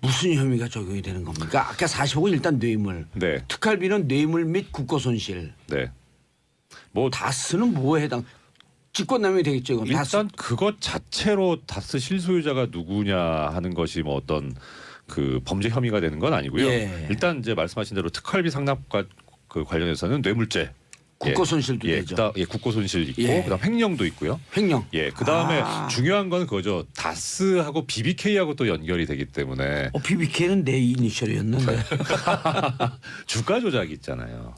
무슨 혐의가 적용이 되는 겁니까? 아까 40억은 일단 뇌물. 네. 특활비는 뇌물 및 국고손실. 네. 뭐 다스는 뭐에 해당? 직권남용이 되겠죠. 이건 일단 그것 자체로 다스 실소유자가 누구냐 하는 것이 뭐 어떤 그 범죄 혐의가 되는 건 아니고요. 예. 일단 이제 말씀하신 대로 특활비 상납과 그 관련해서는 뇌물죄, 국고손실도 되죠. 국고손실 있고 예. 그다음 횡령도 있고요. 횡령. 예, 그다음에 아. 중요한 건 그거죠. 다스하고 BBK하고 또 연결이 되기 때문에 BBK는 내 이니셜이었는데. 주가 조작이 있잖아요.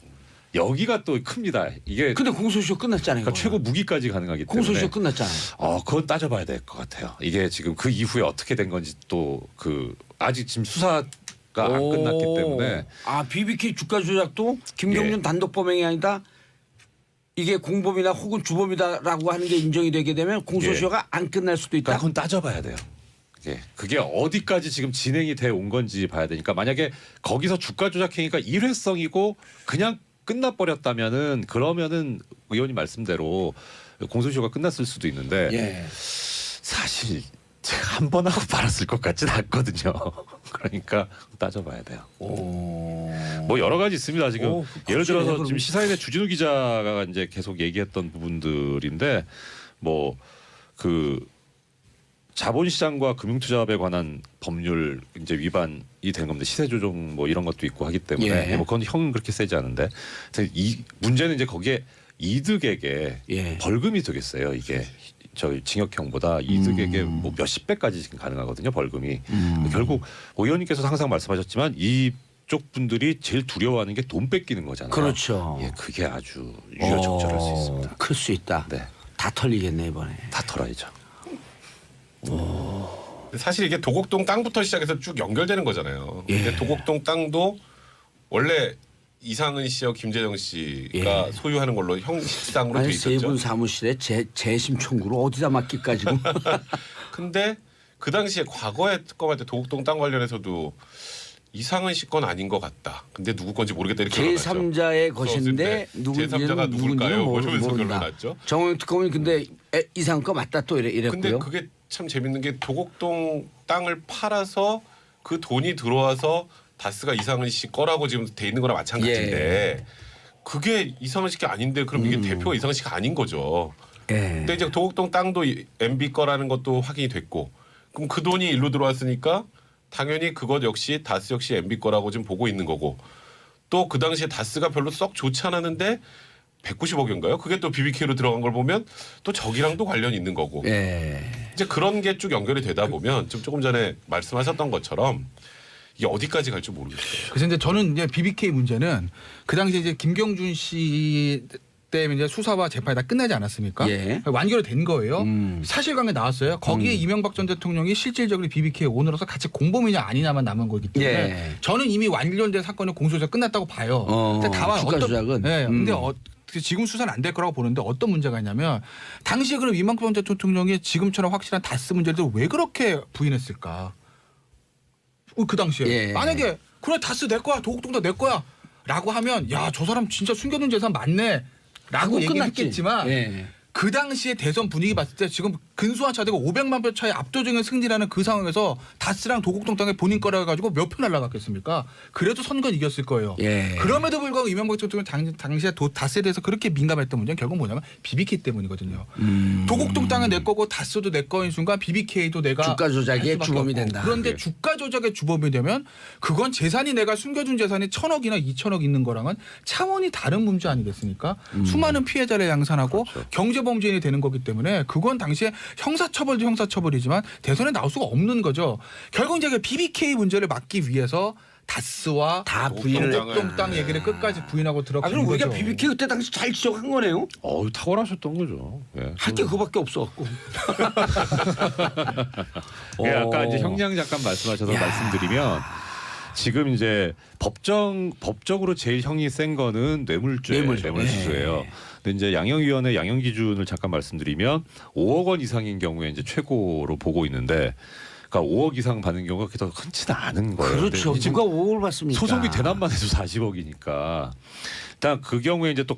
여기가 또 큽니다. 이게 근데 공소시효 끝났잖아요. 그러니까 최고 무기까지 가능하기 때문에 공소시효 끝났잖아요. 그건 따져봐야 될 것 같아요. 이게 지금 그 이후에 어떻게 된 건지 또 그 아직 지금 수사가 안 끝났기 때문에 아 BBK 주가 조작도 김경준 예. 단독 범행이 아니다. 이게 공범이나 혹은 주범이다라고 하는 게 인정이 되게 되면 공소시효가 안 끝날 수도 있다. 그러니까 그건 따져봐야 돼요. 그게 어디까지 지금 진행이 돼 온 건지 봐야 되니까 만약에 거기서 주가 조작 행위가 일회성이고 그냥 끝나버렸다면은 그러면은 의원님 말씀대로 공소시효가 끝났을 수도 있는데 예. 사실 제가 한 번 하고 말았을 것 같지는 않거든요. 그러니까 따져봐야 돼요. 뭐 여러 가지 있습니다. 지금 예를 들어서 그럼. 지금 시사인의 주진우 기자가 이제 계속 얘기했던 부분들인데 뭐 그 자본시장과 금융투자업에 관한 법률 이제 위반이 된 겁니다. 시세 조정 뭐 이런 것도 있고 하기 때문에 예. 뭐 그건 형은 그렇게 세지 않은데 이 문제는 이제 거기에 이득에게 예. 벌금이 되겠어요. 이게 저희 징역형보다 이득에게 뭐 몇십 배까지 지금 가능하거든요. 벌금이 결국 오 의원님께서 항상 말씀하셨지만 이쪽 분들이 제일 두려워하는 게 돈 뺏기는 거잖아요. 그렇죠. 예, 그게 아주 유효적절할 수 있습니다. 클 수 있다. 네, 다 털리겠네 이번에. 다 털어야죠. 사실 이게 도곡동 땅부터 시작해서 쭉 연결되는 거잖아요. 예. 근데 도곡동 땅도 원래 이상은 씨와 김재정 씨가 예. 소유하는 걸로 형식상으로 돼 아니 있었죠. 세분 사무실에 재심 청구를 어디다 맡길까 지금. 근데 그 당시에 과거에 특검할 때 도곡동 땅 관련해서도 이상은 씨 건 아닌 것 같다. 근데 누구 건지 모르겠다 이렇게 결론났죠. 제3자의 것인데 제3자가 누굴까요? 뭐 이러면서 결론났죠. 정호영 특검은 근데 이상한 거 맞다 또 근데 이랬고요. 그게 참 재밌는 게 도곡동 땅을 팔아서 그 돈이 들어와서 다스가 이상은 씨 거라고 지금 돼 있는 거랑 마찬가지인데 그게 이상은 씨가 아닌데 그럼 이게 대표가 이상은 씨가 아닌 거죠. 예. 근데 이제 도곡동 땅도 MB 거라는 것도 확인이 됐고 그럼 그 돈이 일로 들어왔으니까 당연히 그것 역시 다스 역시 MB 거라고 지금 보고 있는 거고 또 그 당시에 다스가 별로 썩 좋지 않았는데 190억인가요? 그게 또 BBK로 들어간 걸 보면 또 저기랑도 관련이 있는 거고 예. 이제 그런 게 쭉 연결이 되다 보면 좀 조금 전에 말씀하셨던 것처럼 이게 어디까지 갈지 모르겠어요. 그래서 이제 저는 이제 BBK 문제는 그 당시에 이제 김경준 씨 때문에 이제 수사와 재판이 다 끝나지 않았습니까? 예. 완결이 된 거예요. 사실관계 나왔어요. 거기에 이명박 전 대통령이 실질적으로 BBK 오너로서 같이 공범이냐 아니냐만 남은 거기 때문에 예. 저는 이미 완결된 사건의 공소시효가 끝났다고 봐요. 근데 다만 주가 조작은. 네, 근데 지금 수사는 안 될 거라고 보는데 어떤 문제가 있냐면 당시에 그럼 이명박 전 대통령이 지금처럼 확실한 다스 문제를 왜 그렇게 부인했을까? 그 당시에 예. 만약에 그래 다스 내 거야 도곡동도 내 거야 라고 하면 야 저 사람 진짜 숨겨둔 재산 많네 라고 끝났지. 얘기했겠지만 예. 그 당시에 대선 분위기 봤을 때 지금 근소한 차대가 500만 표 차의 압도적인 승리라는 그 상황에서 다스랑 도곡동땅에 본인 거라 가지고 몇 표 날라갔겠습니까? 그래도 선거는 이겼을 거예요. 예. 그럼에도 불구하고 이명박 대통령이 당시에 다스에 대해서 그렇게 민감했던 문제는 결국 뭐냐면 BBK 때문이거든요. 도곡동 땅은 내 거고 다스도 내 거인 순간 BBK도 내가 주가 조작의 주범이 된다. 그런데 예. 주가 조작의 주범이 되면 그건 재산이 내가 숨겨둔 재산이 1,000억이나 2,000억 있는 거랑은 차원이 다른 문제 아니겠습니까? 수많은 피해자를 양산하고 그렇죠. 경제범죄인이 되는 거기 때문에 그건 당시에 형사처벌도 형사처벌이지만 대선에 나올 수가 없는 거죠. 결국 이제 그 BBK 문제를 막기 위해서 다스와 다 부인을 도곡동 땅 얘기를 끝까지 부인하고 들어간 그럼 우리가 거죠. BBK 그때 당시 잘 지적한 거네요. 탁월하셨던 거죠. 예. 할 게 그거밖에 없어갖고. 예, 아까 이제 형량 잠깐 말씀하셔서 말씀드리면 지금 이제 법적으로 제일 형이 센 거는 뇌물수수예요. 근데 이제 양형위원회 양형 기준을 잠깐 말씀드리면 5억 원 이상인 경우에 이제 최고로 보고 있는데, 그러니까 5억 이상 받는 경우가 그렇게 더 흔치는 않은 거예요. 그렇죠. 근데 지금 누가 5억을 받습니까? 소송비 대납만 해도 40억이니까. 일단 그 경우에 이제 또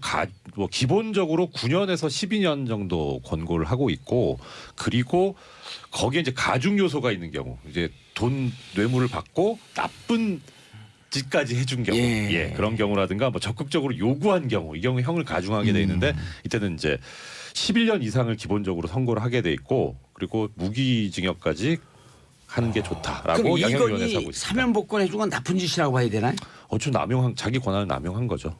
기본적으로 9년에서 12년 정도 권고를 하고 있고, 그리고 거기에 이제 가중 요소가 있는 경우, 이제 돈 뇌물을 받고 나쁜 짓까지 해준 경우, 그런 경우라든가 뭐 적극적으로 요구한 경우, 이 경우 형을 가중하게 돼 있는데, 이때는 이제 11년 이상을 기본적으로 선고를 하게 돼 있고, 그리고 무기징역까지 하는 게 좋다라고 그럼 양형위원회에서 하고 이건이 있습니다. 사면 복권 해준 건 나쁜 짓이라고 봐야 되나요? 자기 권한을 남용한 거죠.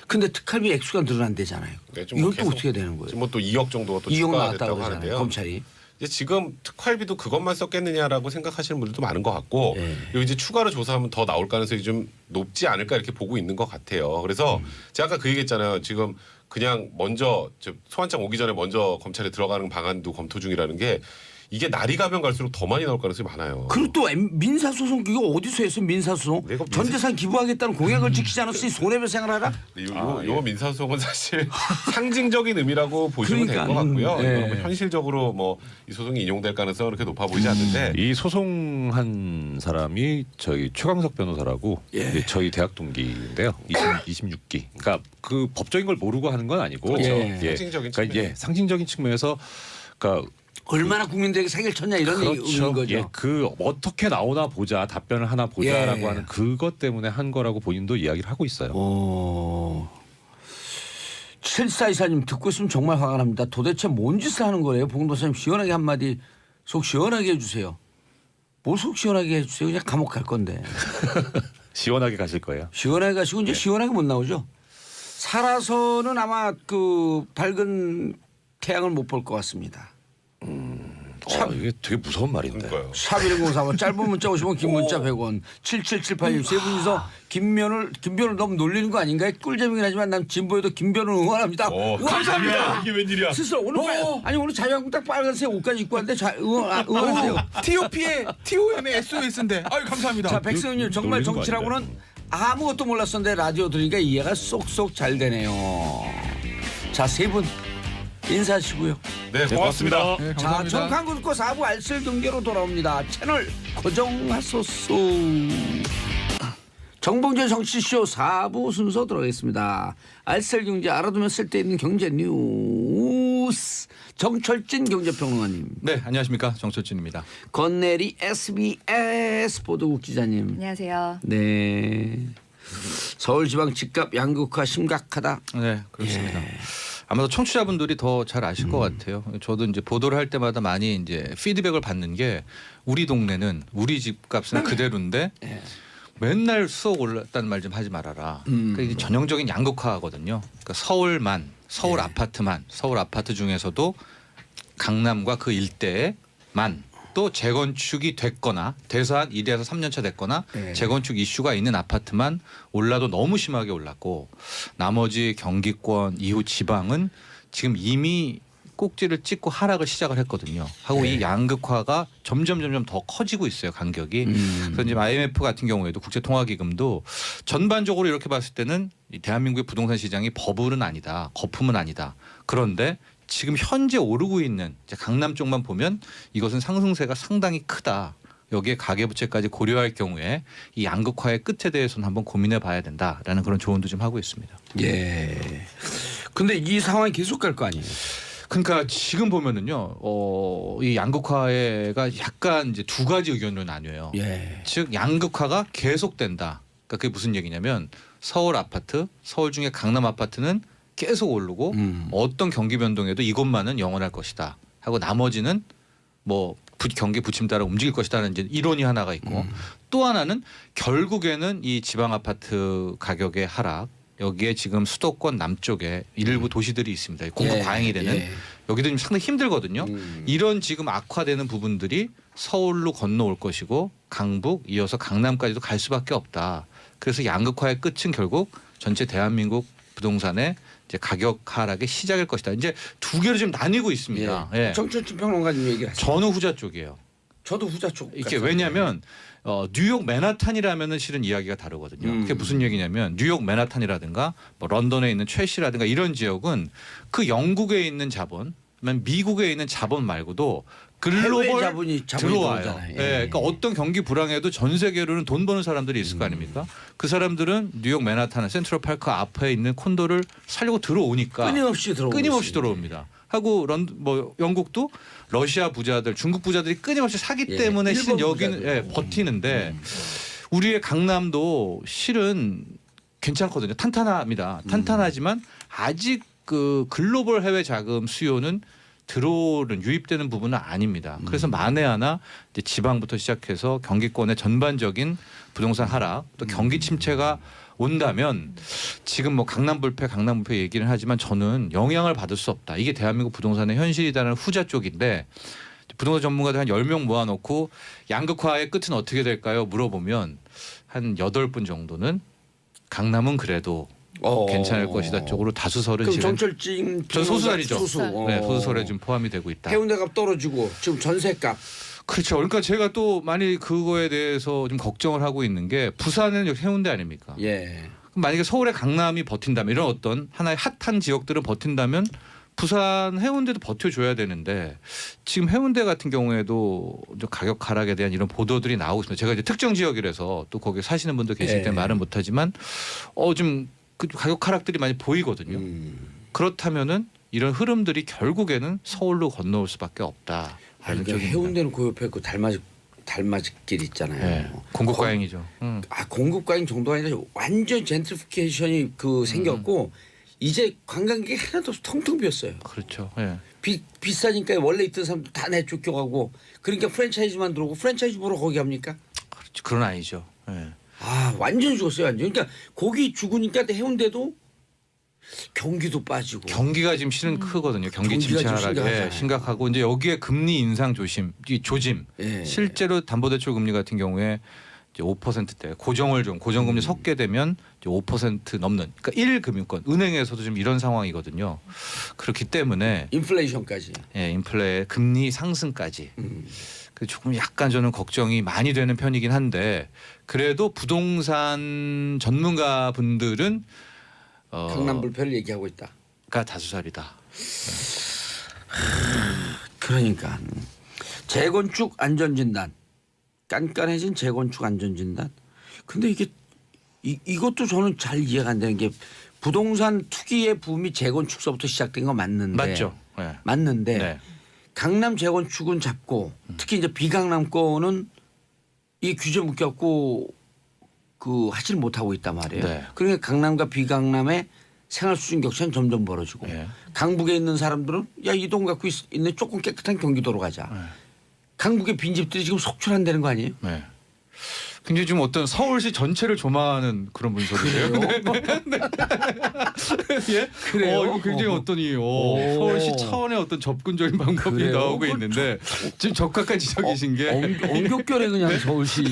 근데 특활비 액수가 늘어난대잖아요. 네, 좀뭐 이건 또 계속 어떻게 되는 거예요? 지금 뭐 또 2억 정도가 또 2억 추가됐다고 나왔다고 그러잖아요. 하는데요. 검찰이. 이제 지금 특활비도 그것만 썼겠느냐라고 생각하시는 분들도 많은 것 같고, 그리고 이제 추가로 조사하면 더 나올 가능성이 좀 높지 않을까 이렇게 보고 있는 것 같아요. 그래서 제가 아까 그 얘기했잖아요. 지금 그냥 먼저 소환장 오기 전에 먼저 검찰에 들어가는 방안도 검토 중이라는 게, 이게 날이 가면 갈수록 더 많이 나올 가능성이 많아요. 그리고 또 민사소송 이거 어디서 했어? 민사소송? 내가 전 재산 기부하겠다는 공약을 지키지 않았으니 손해배상을 하라? 요 민사소송은 사실 상징적인 의미라고 보시면 될 것 같고요. 이거는 뭐 현실적으로 뭐 이 소송이 인용될 가능성은 그렇게 높아 보이지 않는데, 이 소송한 사람이 저희 최광석 변호사라고 저희 대학 동기인데요. 26기. 그러니까 그 법적인 걸 모르고 하는 건 아니고, 상징적인 측면. 상징적인 측면에서, 그러니까 얼마나 국민들에게 사기를 쳤냐 이런 의미인 거죠. 그 어떻게 나오나 보자, 답변을 하나 보자라고 하는 그것 때문에 한 거라고 본인도 이야기를 하고 있어요. 7424님 듣고 있으면 정말 화가 납니다. 도대체 뭔 짓을 하는 거예요? 보건도사님 시원하게 한마디 속 시원하게 해주세요. 뭘 속 시원하게 해주세요. 그냥 감옥 갈 건데. 시원하게 가실 거예요. 시원하게 가시고 이제 시원하게 못 나오죠. 살아서는 아마 그 밝은 태양을 못 볼 것 같습니다. 이게 되게 무서운 말인데. 그러니까요. 샵1034번 짧은 문자 50원 긴 문자 100원 7778님 세 분이서 김변을 너무 놀리는 거 아닌가요? 꿀잼이긴 하지만 난 진보에도 김변을 응원합니다. 감사합니다. 이게 웬일이야? 스스로 오늘 오늘 자유한국당 빨간색 옷까지 입고 왔는데 응원하세요. TOP의 TOM의 SOS인데 아유 감사합니다. 자 백승훈님 정말 놀리는 거 정치라고는 아닌가요? 아무것도 몰랐었는데 라디오 들으니까 이해가 쏙쏙 잘 되네요. 자 세 분 인사하시고요. 네, 고맙습니다. 네, 자, 감사합니다. 정확한 거 4부 알쓸 경제로 돌아옵니다. 채널 고정하소서. 정봉재 정치쇼 4부 순서 들어가겠습니다. 알쓸 경제 알아두면 쓸데있는 경제 뉴스. 정철진 경제평론가님. 네, 안녕하십니까. 정철진입니다. 건내리 SBS 보도국 기자님. 안녕하세요. 네. 서울지방 집값 양극화 심각하다. 네, 그렇습니다. 아마도 청취자분들이 더 잘 아실 것 같아요. 저도 이제 보도를 할 때마다 많이 이제 피드백을 받는 게 우리 동네는 우리 집값은 그대로인데 맨날 수억 올랐다는 말 좀 하지 말아라. 그러니까 이게 전형적인 양극화거든요. 그러니까 서울 아파트만 서울 아파트 중에서도 강남과 그 일대에만 또 재건축이 됐거나 돼서 한 1에서 3년 차 됐거나 재건축 이슈가 있는 아파트만 올라도 너무 심하게 올랐고 나머지 경기권 이후 지방은 지금 이미 꼭지를 찍고 하락을 시작을 했거든요. 하고 이 양극화가 점점 더 커지고 있어요. 간격이. 그래서 이제 IMF 같은 경우에도 국제통화기금도 전반적으로 이렇게 봤을 때는 이 대한민국의 부동산 시장이 버블은 아니다. 거품은 아니다. 그런데 지금 현재 오르고 있는 이제 강남 쪽만 보면 이것은 상승세가 상당히 크다. 여기에 가계부채까지 고려할 경우에 이 양극화의 끝에 대해서는 한번 고민해 봐야 된다라는 그런 조언도 좀 하고 있습니다. 예. 근데 이 상황이 계속 갈 거 아니에요? 그러니까 지금 보면은요, 이 양극화가 약간 이제 두 가지 의견으로 나뉘어요. 예. 즉 양극화가 계속된다. 그러니까 그게 무슨 얘기냐면 서울 아파트, 서울 중에 강남 아파트는 계속 오르고 어떤 경기 변동에도 이것만은 영원할 것이다 하고 나머지는 뭐 경기 부침 따라 움직일 것이다는 이제 이론이 하나가 있고 또 하나는 결국에는 이 지방 아파트 가격의 하락 여기에 지금 수도권 남쪽에 일부 도시들이 있습니다. 공급 과잉이 되는 여기도 지금 상당히 힘들거든요. 이런 지금 악화되는 부분들이 서울로 건너올 것이고 강북 이어서 강남까지도 갈 수밖에 없다. 그래서 양극화의 끝은 결국 전체 대한민국 부동산의 이제 가격 하락의 시작일 것이다. 이제 두 개로 지금 나뉘고 있습니다. 예. 정철진 평론가님 얘기하세요. 저는 후자 쪽이에요. 저도 후자 쪽. 이게 왜냐하면 뉴욕 맨하탄이라면은 실은 이야기가 다르거든요. 그게 무슨 얘기냐면 뉴욕 맨하탄이라든가 뭐 런던에 있는 첼시라든가 이런 지역은 그 영국에 있는 자본, 미국에 있는 자본 말고도 글로벌 자본이 들어와요. 예. 그러니까 어떤 경기 불황에도 전 세계로는 돈 버는 사람들이 있을 거 아닙니까? 그 사람들은 뉴욕 맨하탄 센트럴파크 앞에 있는 콘도를 살려고 들어오니까 끊임없이 들어옵니다. 하고 뭐 영국도 러시아 부자들, 중국 부자들이 끊임없이 사기 때문에 실은 여기는 버티는데 우리의 강남도 실은 괜찮거든요. 탄탄합니다. 탄탄하지만 아직 그 글로벌 해외 자금 수요는 들어오는 유입되는 부분은 아닙니다. 그래서 만에 하나 이제 지방부터 시작해서 경기권의 전반적인 부동산 하락 또 경기 침체가 온다면 지금 뭐 강남 불패 얘기를 하지만 저는 영향을 받을 수 없다. 이게 대한민국 부동산의 현실이라는 후자 쪽인데 부동산 전문가들 한 10명 모아놓고 양극화의 끝은 어떻게 될까요? 물어보면 한 8분 정도는 강남은 그래도 괜찮을 것이다 쪽으로 다수설은 그럼 지금 정철진 전 소수설이죠. 네, 소수설에 좀 포함이 되고 있다. 해운대값 떨어지고 지금 전세값. 그렇죠. 그러니까 제가 또 많이 그거에 대해서 좀 걱정을 하고 있는 게 부산은 역시 해운대 아닙니까? 예. 그럼 만약에 서울의 강남이 버틴다면 이런 어떤 하나의 핫한 지역들은 버틴다면 부산 해운대도 버텨줘야 되는데 지금 해운대 같은 경우에도 가격 하락에 대한 이런 보도들이 나오고 있습니다. 제가 이제 특정 지역이라서 또 거기 사시는 분들 계실 때 말은 못하지만 좀 그 가격 하락들이 많이 보이거든요. 그렇다면은 이런 흐름들이 결국에는 서울로 건너올 수밖에 없다. 그러니까 해운대는 그 옆에 그 달맞이길 있잖아요. 네. 공급 과잉이죠. 공급 과잉 정도가 아니라 완전 젠트리피케이션이 생겼고 이제 관광객이 하나도 없어 텅텅 비었어요. 그렇죠. 네. 비싸니까 원래 있던 사람들 다 내쫓겨가고 그러니까 프랜차이즈만 들어오고 프랜차이즈 보러 거기 갑니까? 그렇죠. 그건 아니죠. 네. 완전 죽었어요. 완전. 그러니까 거기 죽으니까 해운대도 경기도 빠지고 경기가 지금 실은 크거든요. 경기 침체 하락에 심각하고 이제 여기에 금리 인상 조짐 실제로 담보대출 금리 같은 경우에 이제 5%대 고정금리 섞게 되면 이제 5% 넘는 그러니까 1금융권 은행에서도 지금 이런 상황이거든요. 그렇기 때문에 인플레이션까지 인플레 금리 상승까지 조금 약간 저는 걱정이 많이 되는 편이긴 한데 그래도 부동산 전문가 분들은 강남 불패를 얘기하고 있다가 다수설이다. 그러니까 재건축 안전진단 깐깐해진 재건축 안전진단. 근데 이것도 저는 잘 이해가 안 되는 게 부동산 투기의 붐이 재건축서부터 시작된 거 맞는데 맞죠. 네. 맞는데 네. 강남 재건축은 잡고 특히 이제 비강남권은 이 규제 묶였고 하지를 못하고 있단 말이에요. 네. 그러니까 강남과 비강남의 생활 수준 격차는 점점 벌어지고 강북에 있는 사람들은 이 돈 갖고 있는 조금 깨끗한 경기도로 가자. 강북의 빈집들이 지금 속출한다는 거 아니에요? 네. 굉장히 지금 어떤 서울시 전체를 조망하는 그런 분석이에요. 예? 그래요? 이거 굉장히 서울시 차원의 어떤 접근적인 방법이 그래요? 나오고 있는데 지금 적합한 지적이신 게 엉겹결에 그냥 서울시.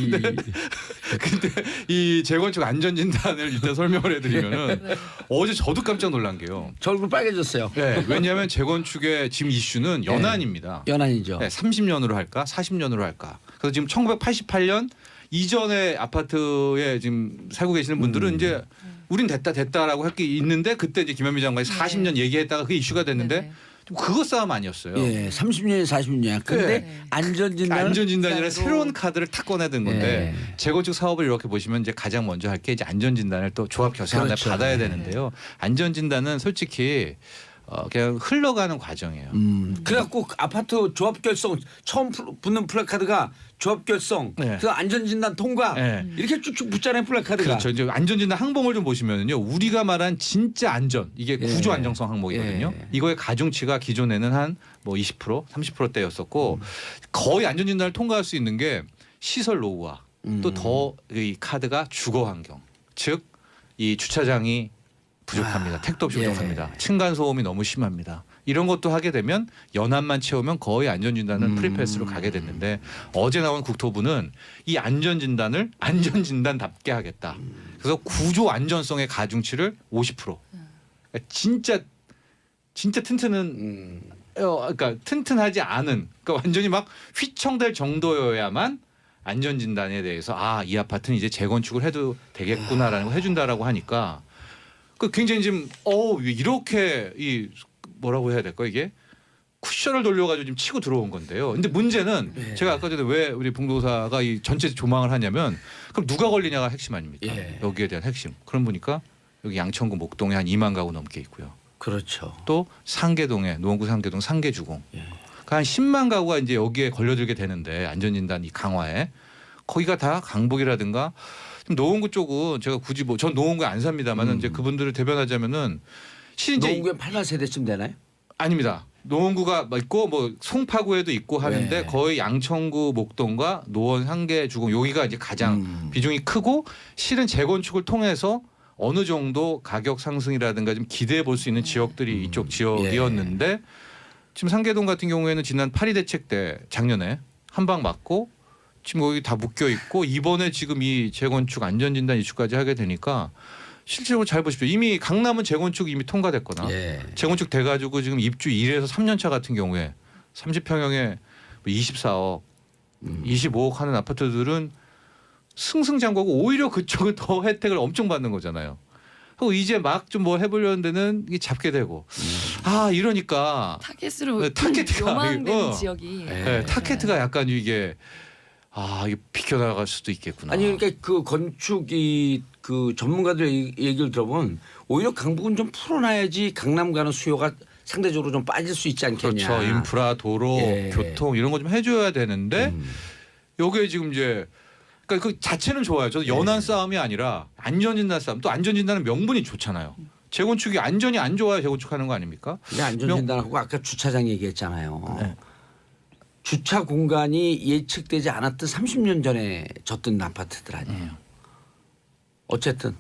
근데 이 재건축 안전진단을 일단 설명을 해드리면은 어제 저도 깜짝 놀란 게요. 저 얼굴 빨개졌어요. 네, 왜냐하면 재건축의 지금 이슈는 연안입니다. 연안이죠. 30년으로 할까 40년으로 할까. 그래서 지금 1988년 이전의 아파트에 지금 살고 계시는 분들은 이제 우린 됐다라고 할 게 있는데 그때 이제 김현미 장관이 40년 얘기했다가 그게 이슈가 됐는데 그거 싸움 아니었어요. 30년이 40년이야. 근데 안전진단이라 새로운 카드를 탁 꺼내든 건데 재건축 사업을 이렇게 보시면 이제 가장 먼저 할 게 이제 안전진단을 또 조합 결성을 받아야 되는데요. 안전진단은 솔직히 그냥 흘러가는 과정이에요. 그래갖고 그 아파트 조합 결성 처음 붙는 플래카드가 조합 결성, 네. 그 안전진단 통과 네. 이렇게 쭉쭉 붙잖아요 플래카드가. 그렇죠. 이제 안전진단 항목을 좀 보시면요, 우리가 말한 진짜 안전 이게 예. 구조 안정성 항목이거든요. 예. 이거의 가중치가 기존에는 한 뭐 20%, 30%대였었고 거의 안전진단을 통과할 수 있는 게 시설 노후화, 또 더 이 카드가 주거 환경, 즉 이 주차장이 부족합니다. 택도 없이 예. 부족합니다. 층간 소음이 너무 심합니다. 이런 것도 하게 되면 연한만 채우면 거의 안전진단은 프리패스로 가게 됐는데 어제 나온 국토부는 이 안전진단을 안전진단답게 하겠다. 그래서 구조 안전성의 가중치를 50%. 그러니까 진짜 그러니까 튼튼하지 않은, 그러니까 완전히 막 휘청될 정도여야만 안전진단에 대해서 이 아파트는 이제 재건축을 해도 되겠구나라는 걸 해준다라고 하니까 그 굉장히 지금 이렇게 이 뭐라고 해야 될까 이게 쿠션을 돌려가지고 지금 치고 들어온 건데요. 근데 문제는 제가 아까 전에 왜 우리 봉도사가 이 전체 조망을 하냐면 그럼 누가 걸리냐가 핵심 아닙니까? 여기에 대한 핵심. 그럼 보니까 여기 양천구 목동에 한 2만 가구 넘게 있고요. 그렇죠. 또 상계동에 노원구 상계동 상계주공 한 10만 가구가 이제 여기에 걸려들게 되는데 안전진단 이 강화에 거기가 다 강북이라든가 노원구 쪽은 제가 굳이 전 노원구에 안 삽니다만은 이제 그분들을 대변하자면은 실제 노원구에 8만 세대쯤 되나요? 아닙니다. 노원구가 있고 뭐 송파구에도 있고 하는데 거의 양천구 목동과 노원 상계주공 여기가 이제 가장 비중이 크고 실은 재건축을 통해서 어느 정도 가격 상승이라든가 좀 기대해 볼 수 있는 지역들이 이쪽 지역이었는데 지금 상계동 같은 경우에는 지난 8.2 대책 때 작년에 한 방 맞고 지금 거기 다 묶여 있고 이번에 지금 이 재건축 안전진단 이슈까지 하게 되니까 실제로 잘 보십시오. 이미 강남은 재건축 이미 통과됐거나 재건축 돼가지고 지금 입주 1에서 3년 차 같은 경우에 30평형에 24억, 25억 하는 아파트들은 승승장구하고 오히려 그쪽은 더 혜택을 엄청 받는 거잖아요. 그리고 이제 막 좀 뭐 해보려는 데는 이게 잡게 되고 이러니까 타겟으로 타겟가 요망되는 지역이 타겟가 약간 이게 이게 비켜나갈 수도 있겠구나. 아니 그러니까 그 건축이 그 전문가들 얘기를 들어보면 오히려 강북은 좀 풀어놔야지 강남 가는 수요가 상대적으로 좀 빠질 수 있지 않겠냐. 그렇죠. 인프라, 도로, 교통 이런 거 좀 해줘야 되는데 요게 지금 이제 그러니까 그 자체는 좋아요. 저도 연한 싸움이 아니라 안전진단 싸움. 또 안전진단은 명분이 좋잖아요. 재건축이 안전이 안 좋아야 재건축하는 거 아닙니까? 근데 안전진단하고 아까 주차장 얘기했잖아요. 주차 공간이 예측되지 않았던 30년 전에 졌던 아파트들 아니에요. 어쨌든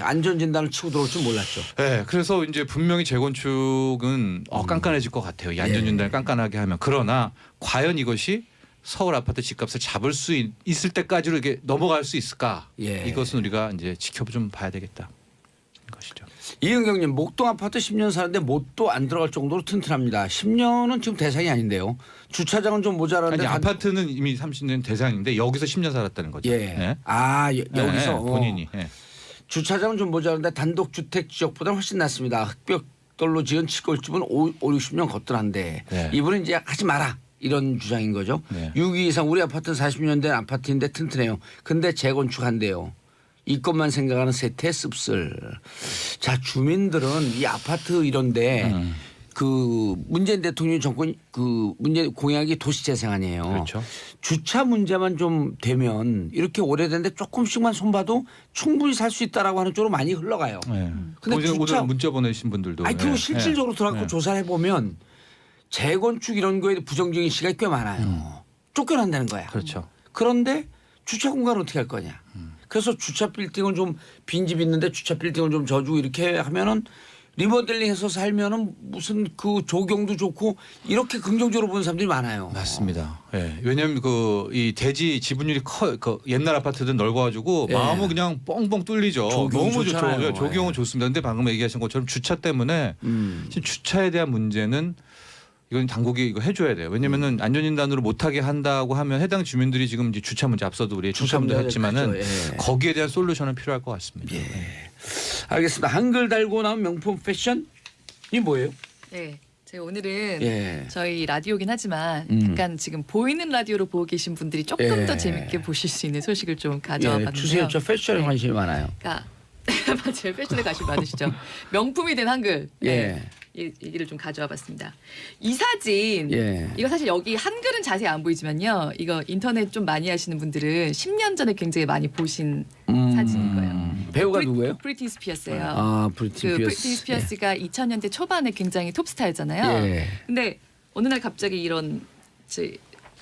안전진단을 치고 들어올 줄 몰랐죠. 네, 그래서 이제 분명히 재건축은 깐깐해질 것 같아요. 이 안전진단을 깐깐하게 하면. 그러나 과연 이것이 서울 아파트 집값을 잡을 수 있을 때까지로 이게 넘어갈 수 있을까? 이것은 우리가 이제 좀 봐야 되겠다. 것이죠. 이은경님, 목동 아파트 10년 사는데 못도 안 들어갈 정도로 튼튼합니다. 10년은 지금 대상이 아닌데요. 주차장은 좀 모자란데. 아니, 아파트는 이미 30년 대상인데 여기서 10년 살았다는 거죠. 여기서 본인이. 주차장은 좀 모자란데 단독 주택 지역보다 훨씬 낫습니다. 흑벽돌로 지은 치골집은 50-60년 거뜬한데 이분은 이제 하지 마라. 이런 주장인 거죠. 6위 이상 우리 아파트는 40년 된 아파트인데 튼튼해요. 근데 재건축한대요. 이것만 생각하는 세태 씁쓸. 자, 주민들은 이 아파트 이런데 그 문재인 대통령 정권 그 문재인 공약이 도시재생 아니에요. 그렇죠. 주차 문제만 좀 되면 이렇게 오래됐는데 조금씩만 손봐도 충분히 살 수 있다라고 하는 쪽으로 많이 흘러가요. 근데 오늘 문자 보내신 분들도. 그리고 실질적으로 들어가고 조사를 해보면 재건축 이런 거에 부정적인 시각이 꽤 많아요. 쫓겨난다는 거야. 그렇죠. 그런데 주차 공간을 어떻게 할 거냐. 그래서 주차 빌딩은 좀 빈집 있는데 주차 빌딩을 좀 져주고 이렇게 하면은 리모델링해서 살면은 무슨 그 조경도 좋고 이렇게 긍정적으로 보는 사람들이 많아요. 맞습니다. 왜냐하면 그 이 대지 지분율이 그 옛날 아파트들은 넓어가지고 마음은 그냥 뻥뻥 뚫리죠. 너무 좋죠. 조경은 좋습니다. 근데 방금 얘기하신 것처럼 주차 때문에 지금 주차에 대한 문제는 이건 당국이 이거 해줘야 돼요. 왜냐면은 안전진단으로 못하게 한다고 하면 해당 주민들이 지금 이제 주차 문제 앞서도 우리 주차 문제 했지만은 거기에 대한 솔루션은 필요할 것 같습니다. 알겠습니다. 한글 달고 나온 명품 패션이 뭐예요? 네. 제가 오늘은 저희 라디오긴 하지만 약간 지금 보이는 라디오로 보고 계신 분들이 조금 더 재밌게 보실 수 있는 소식을 좀 가져와 봤는데요. 주세요. 저 패션에 관심이 많아요. 그러니까 맞아요. 패션에 관심 많으시죠. 명품이 된 한글. 얘기를 좀 가져와 봤습니다. 이 사진 예. 이거 사실 여기 한글은 자세히 안 보이지만요. 이거 인터넷 좀 많이 하시는 분들은 10년 전에 굉장히 많이 보신 사진일 거예요. 배우가 누구예요? 브리트니 스피어스예요. 아, 브리트니 그 스피어스. 브리트니 스피어스가 2000년대 초반에 굉장히 톱스타였잖아요. 예. 근데 어느 날 갑자기 이런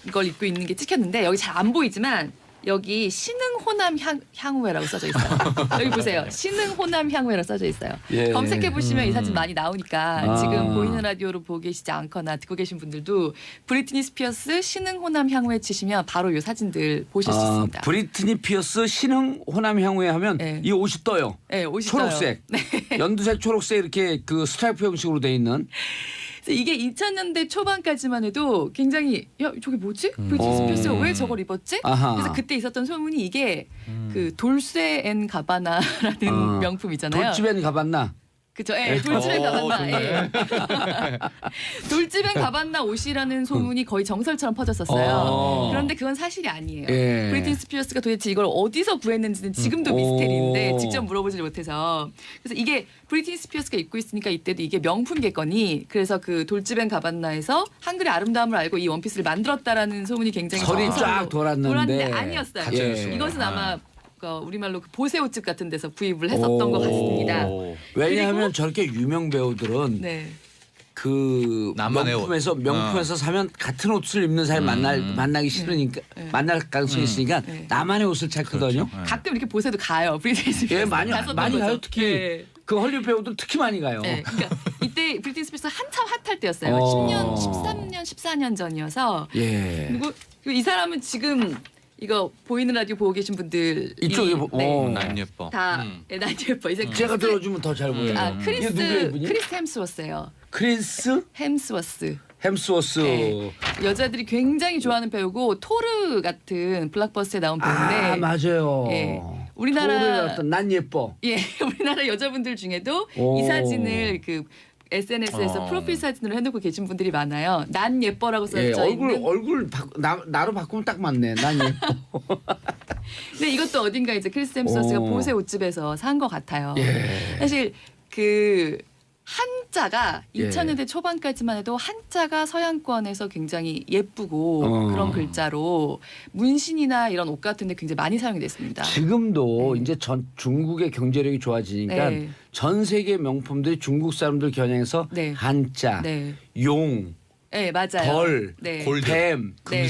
이걸 입고 있는 게 찍혔는데 여기 잘 안 보이지만 여기 신흥호남 향후회라고 써져 있어요. 여기 보세요. 신흥호남 향후회라고 써져 있어요. 예. 검색해 보시면 이 사진 많이 나오니까 아. 지금 보이는 라디오로 보고 계시지 않거나 듣고 계신 분들도 브리트니 스피어스 신흥호남 향후회 치시면 바로 이 사진들 보실 수 있습니다. 브리트니 피어스 신흥 호남 향후에 하면 네. 이 옷이 떠요. 네, 옷이 초록색, 떠요. 네. 연두색, 초록색 이렇게 그 스트라이프 형식으로 돼 있는. 그래서 이게 2000년대 초반까지만 해도 굉장히 야 저게 뭐지? 브리트니 스피어스가 왜 저걸 입었지? 아하. 그래서 그때 있었던 소문이 이게 그 돌쇠 앤 가바나라는 명품이잖아요. 돌집엔 가봤나? 그죠? 예, 돌집엔 가봤나. 예. 돌집엔 가봤나 옷이라는 소문이 거의 정설처럼 퍼졌었어요. 그런데 그건 사실이 아니에요. 예. 브리트니 스피어스가 도대체 이걸 어디서 구했는지는 지금도 미스테리인데 직접 물어보질 못해서 그래서 이게 브리트니 스피어스가 입고 있으니까 이때도 이게 명품겠거니 그래서 그 돌집엔 가봤나에서 한글의 아름다움을 알고 이 원피스를 만들었다라는 소문이 굉장히 설이 정설로 쫙 돌았는데 아니었어요. 가짜였어요. 이것은 아마 우리말로 그 보세 옷집 같은 데서 구입을 했었던 것 같습니다. 왜냐하면 그리고- 저렇게 유명 배우들은 네. 그 나만의 명품에서 사면 같은 옷을 입는 사람이 만나기 싫으니까 만날 가능성이 있으니까 네. 나만의 옷을 찾거든요. 가끔 이렇게 보세도 가요. 브리트니 스피어스. 예, 많이 갔었던 가요. 거죠. 특히 네. 그 헐리우드 배우들 특히 많이 가요. 네, 그러니까 이때 브리트니 스피어스 한참 핫할 때였어요. 어. 10년, 13년, 14년 전이어서 예. 그리고 이 사람은 지금 이거 보이는 라디오 보고 계신 분들 이쪽에 난 예뻐. 다 난 예뻐. 이제 제가 들어주면 더 잘 보여요. 아 이게 누구예요, 이분이? 크리스 햄스워스예요. 크리스 햄스워스. 햄스워스. 네. 여자들이 굉장히 좋아하는 배우고 토르 같은 블록버스에 나온 배우인데 아 맞아요. 예. 우리나라 토르의 어떤 난 예뻐. 예, 우리나라 여자분들 중에도 오. 이 사진을 그 SNS에서 프로필 사진으로 해놓고 계신 분들이 많아요. 난 예뻐라고 써져 예, 있는. 얼굴 나로 바꾸면 딱 맞네. 난 예뻐. 근데 이것도 어딘가 이제 크리스 햄스워스가 오. 보세 옷집에서 산 것 같아요. 예. 사실 그 한자가 예. 2000년대 초반까지만 해도 한자가 서양권에서 굉장히 예쁘고 그런 글자로 문신이나 이런 옷 같은 데 굉장히 많이 사용이 됐습니다. 지금도 이제 중국의 경제력이 좋아지니까 네. 전 세계 명품들이 중국 사람들 겨냥해서 네. 한자, 네. 용, 네, 맞아요. 벌, 네. 뱀, 네.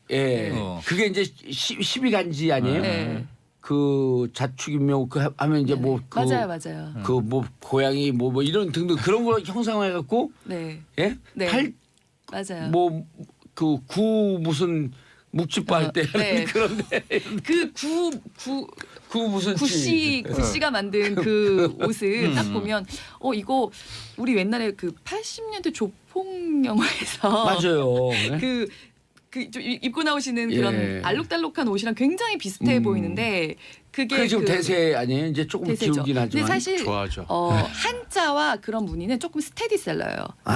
예, 네. 그게 이제 12간지 아니에요? 네. 그 자축인묘 그 하면 이제 뭐 그 맞아요. 그 뭐 고양이 뭐 이런 등등 그런 거 형상화해 갖고 네. 예? 네. 팔 맞아요. 뭐 그 구 무슨 묵집바 할 때 네. 그런데 구 무슨 구씨가 만든 그 옷을 딱 보면 이거 우리 옛날에 그 80년대 조폭 영화에서 맞아요. 좀 입고 나오시는 예. 그런 알록달록한 옷이랑 굉장히 비슷해 보이는데 그게 그게 지금 대세 아니에요? 이제 조금 대세죠. 기울긴 하지만. 근데 사실 좋아하죠. 한자와 그런 무늬는 조금 스테디셀러예요. 아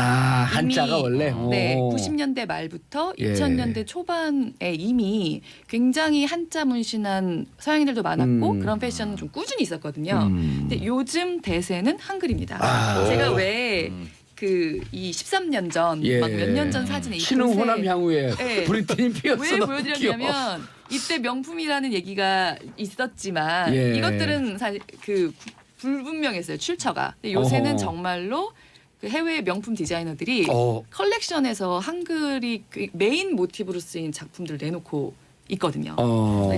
한자가 이미, 원래. 네, 오. 90년대 말부터 예. 2000년대 초반에 이미 굉장히 한자 문신한 서양인들도 많았고 그런 패션은 좀 꾸준히 있었거든요. 근데 요즘 대세는 한글입니다. 아. 제가 왜 이 13년 전, 예. 막 몇 년 전 사진에 이 신흥 곳에 호남 향후에 예. 브리트니 피어스 왜 보여드렸냐면 이때 명품이라는 얘기가 있었지만 예. 이것들은 사실 불분명했어요 출처가. 근데 요새는 어허. 정말로 그 해외 명품 디자이너들이 어. 컬렉션에서 한글이 메인 모티브로 쓰인 작품들을 내놓고 있거든요.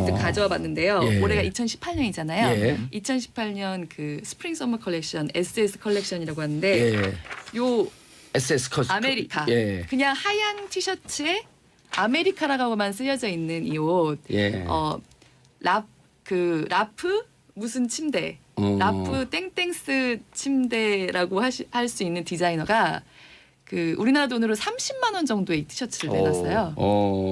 이제 가져와 봤는데요. 예. 올해가 2018년이잖아요. 예. 2018년 그 스프링 서머 컬렉션 SS 컬렉션이라고 하는데 예. 요 SS 커스 아메리카 예. 그냥 하얀 티셔츠에 아메리카라고만 쓰여져 있는 이 옷. 예. 라프 무슨 침대. 라프 땡땡스 침대라고 할 수 있는 디자이너가 그 우리나라 돈으로 30만 원 정도의 티셔츠를 내놨어요.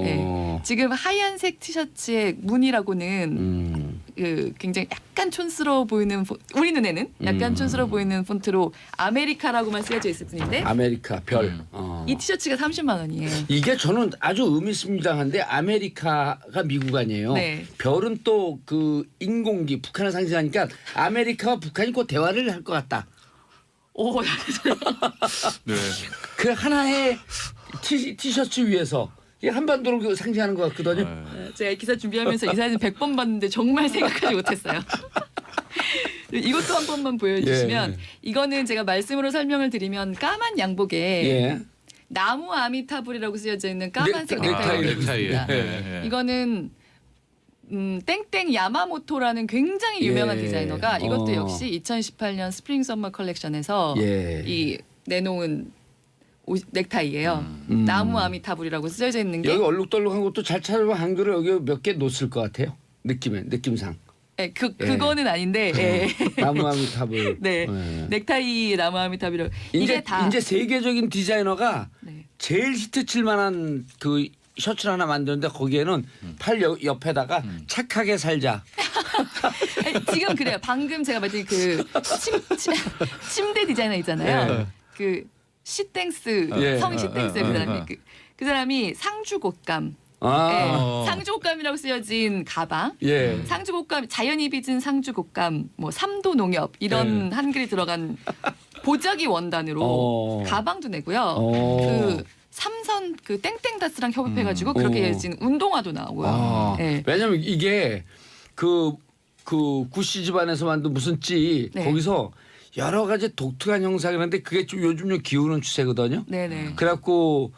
네. 지금 하얀색 티셔츠의 무늬라고는 그 굉장히 약간 촌스러워 보이는 우리 눈에는 약간 촌스러워 보이는 폰트로 아메리카라고만 쓰여져 있을 뿐인데 아메리카 별. 이 티셔츠가 30만 원이에요. 이게 저는 아주 의미심장한데 아메리카가 미국 아니에요. 네. 별은 또 그 인공기 북한을 상징하니까 아메리카와 북한이 곧 대화를 할 것 같다. 오, 네. 그 하나의 티셔츠 위에서 이 한반도를 그 상징하는 것 같거든요. 제가 기사 준비하면서 이 사진 100번 봤는데 정말 생각하지 못했어요. 이것도 한 번만 보여주시면 이거는 제가 말씀으로 설명을 드리면 까만 양복에 나무 아미타불이라고 쓰여져 있는 까만색 넥타이를 입고 있습니다. 이거는 땡땡 야마모토라는 굉장히 유명한 디자이너가 이것도 역시 2018년 스프링 서머 컬렉션에서 이 내놓은 넥타이예요. 나무 아미타불이라고 쓰여져 있는 게 여기 얼룩덜룩한 것도 잘 찾아보면 한글을 여기 몇 개 놓을 것 같아요. 느낌상. 네, 그거는 아닌데 나무 아미타불. 네, 넥타이 나무 아미타불 이게 다 이제 세계적인 디자이너가 제일 히트칠 만한 그 셔츠를 하나 만드는데 거기에는 팔 옆에다가 착하게 살자. 아니, 지금 그래요. 방금 제가 말씀드린 그 침대 디자이너 있잖아요. 그 시땡스 성이 시땡스 그 사람이 상주곶감. 상주곶감이라고 쓰여진 가방, 상주곶감 자연이 빚은 상주곶감, 뭐 삼도 농협 이런 한글이 들어간 보자기 원단으로 가방도 내고요. 그 삼선 그 땡땡다스랑 협업해가지고 그렇게 해진 운동화도 나오고요. 왜냐면 이게 그 구씨 집안에서 만든 무슨 찌 거기서 여러 가지 독특한 형상이라는데 그게 좀 요즘 좀 기우는 추세거든요. 네네. 그래갖고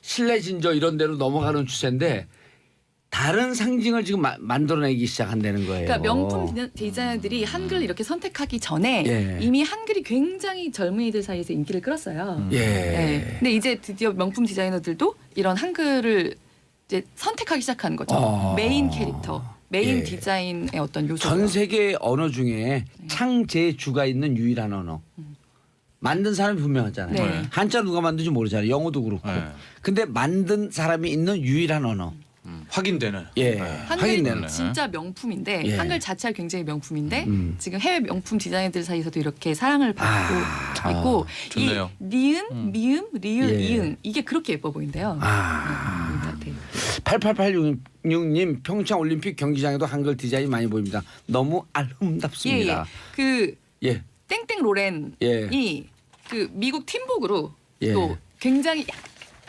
실내 진저 이런 데로 넘어가는 추세인데 다른 상징을 지금 만들어내기 시작한다는 거예요. 그러니까 명품 디자이너들이 한글을 이렇게 선택하기 전에 이미 한글이 굉장히 젊은이들 사이에서 인기를 끌었어요. 근데 이제 드디어 명품 디자이너들도 이런 한글을 이제 선택하기 시작하는 거죠. 메인 캐릭터. 메인 디자인의 어떤 요소. 전 세계 언어 중에 창제주가 있는 유일한 언어. 만든 사람이 분명하잖아요. 한자 누가 만든지 모르잖아요. 영어도 그렇고. 근데 만든 사람이 있는 유일한 언어. 확인되는. 한글이 진짜 명품인데 한글 자체가 굉장히 명품인데 지금 해외 명품 디자이너들 사이에서도 이렇게 사랑을 받고 있고 좋네요. 이 니은, 미음, 리을, 이응 이게 그렇게 예뻐 보인대요. 8886님 평창 올림픽 경기장에도 한글 디자인 많이 보입니다. 너무 아름답습니다. 그 땡땡 로렌이 그 미국 팀복으로 또 굉장히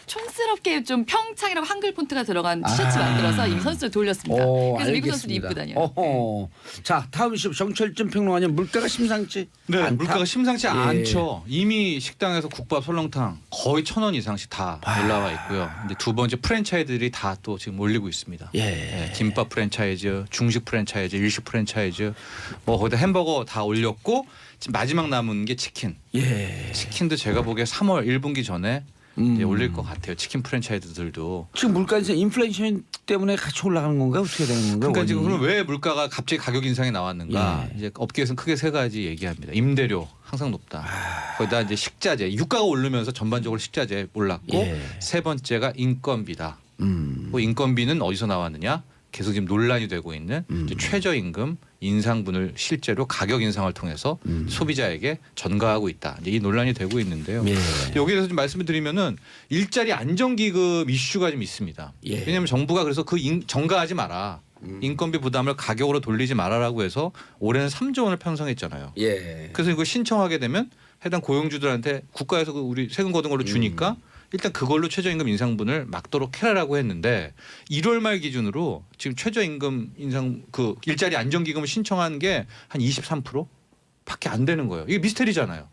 촌스럽게 좀 평창이라고 한글 폰트가 들어간 티셔츠 만들어서 이 선수들 돌렸습니다. 그래서 미국 선수들이 입고 다녀요. 자 다음 이슈 정철진 평론가님 물가가 심상치 않다? 물가가 심상치 않죠. 이미 식당에서 국밥, 설렁탕 거의 1,000원 이상씩 다 올라와 있고요. 근데 두 번째 프랜차이즈들이 다 또 지금 올리고 있습니다. 김밥 프랜차이즈, 중식 프랜차이즈, 일식 프랜차이즈, 뭐 거기다 햄버거 다 올렸고 지금 마지막 남은 게 치킨. 치킨도 제가 보기에 3월 1분기 전에 이제 올릴 것 같아요. 치킨 프랜차이즈들도. 지금 물가 인상 인플레이션 때문에 같이 올라가는 건가 어떻게 되는 건가? 그러니까 지금 그럼 왜 물가가 갑자기 가격 인상이 나왔는가? 이제 업계에서는 크게 세 가지 얘기합니다. 임대료 항상 높다. 거기다 이제 식자재, 유가가 오르면서 전반적으로 식자재 올랐고 세 번째가 인건비다. 뭐 인건비는 어디서 나왔느냐? 계속 지금 논란이 되고 있는 이제 최저임금 인상분을 실제로 가격 인상을 통해서 소비자에게 전가하고 있다. 이제 이 논란이 되고 있는데요. 여기에 대해서 좀 말씀을 드리면은 일자리 안정기금 이슈가 좀 있습니다. 왜냐하면 정부가 그래서 그 전가하지 마라. 인건비 부담을 가격으로 돌리지 말아라고 해서 올해는 3조 원을 편성했잖아요. 그래서 이거 신청하게 되면 해당 고용주들한테 국가에서 그 우리 세금 거둔 걸로 주니까 일단 그걸로 최저임금 인상분을 막도록 해라라고 했는데 1월 말 기준으로 지금 최저임금 인상 그 일자리 안정기금을 신청한 게 한 23%밖에 안 되는 거예요. 이게 미스테리잖아요.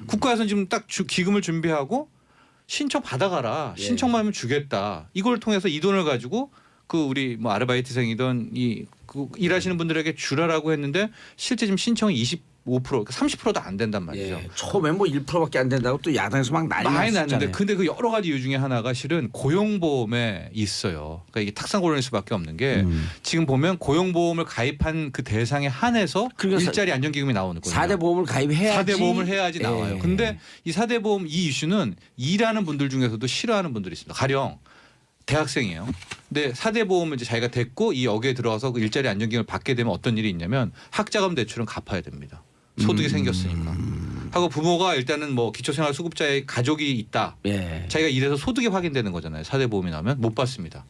국가에서는 지금 딱 기금을 준비하고 신청 받아가라. 신청만 하면 주겠다. 이걸 통해서 이 돈을 가지고 그 우리 뭐 아르바이트생이든 그 일하시는 분들에게 주라라고 했는데 실제 지금 신청이 25% 그러니까 30%도 안 된단 말이죠. 처음에 뭐 1%밖에 안 된다고 또 야당에서 막 많이 났는데 근데 그 여러 가지 이유 중에 하나가 실은 고용보험에 있어요. 그러니까 이게 탁상고론일 수밖에 없는 게 지금 보면 고용보험을 가입한 그 대상에 한해서 그러니까 일자리 안정기금이 나오는 거예요. 4대 보험을 가입해야지. 4대 보험을 해야지 나와요. 근데 이 4대 보험 이 이슈는 일하는 분들 중에서도 싫어하는 분들이 있습니다. 가령 대학생이에요. 근데 4대 보험을 이제 자기가 됐고 이 역에 들어가서 그 일자리 안정기금을 받게 되면 어떤 일이 있냐면 학자금 대출은 갚아야 됩니다. 소득이 생겼으니까. 하고 부모가 일단은 뭐 기초생활수급자의 가족이 있다. 자기가 일해서 소득이 확인되는 거잖아요. 4대 보험이 나오면 못 받습니다.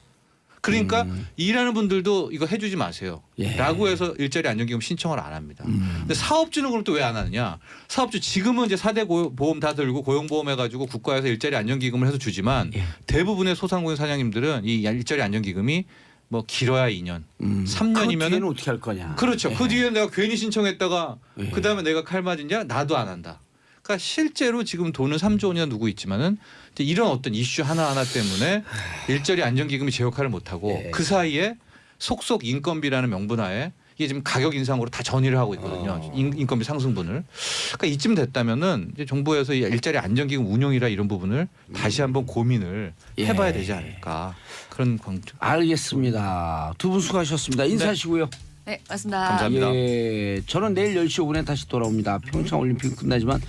그러니까 일하는 분들도 이거 해주지 마세요. 예. 라고 해서 일자리 안정기금 신청을 안 합니다. 근데 사업주는 그럼 또 왜 안 하느냐? 사업주 지금은 이제 4대 보험 다 들고 고용보험 해가지고 국가에서 일자리 안정기금을 해서 주지만 예. 대부분의 소상공인 사장님들은 이 일자리 안정기금이 뭐 길어야 2년, 3년이면은 그 뒤에는 어떻게 할 거냐. 그렇죠. 예. 그 뒤에 내가 괜히 신청했다가 예. 그 다음에 내가 칼 맞으냐 나도 안 한다. 그러니까 실제로 지금 돈은 3조 원이나 누구 있지만은 이제 이런 어떤 이슈 하나하나 때문에 일자리 안정기금이 제 역할을 못하고 예. 그 사이에 속속 인건비라는 명분하에 이게 지금 가격 인상으로 다 전이를 하고 있거든요. 인건비 상승분을. 그러니까 이쯤 됐다면은 이제 정부에서 이 일자리 안정기금 운용이라 이런 부분을 다시 한번 고민을 해봐야 되지 않을까 그런 광주. 알겠습니다. 두 분 수고하셨습니다. 인사하시고요. 네, 맞습니다. 감사합니다. 예, 저는 내일 10시 5분에 다시 돌아옵니다. 평창 올림픽 끝나지만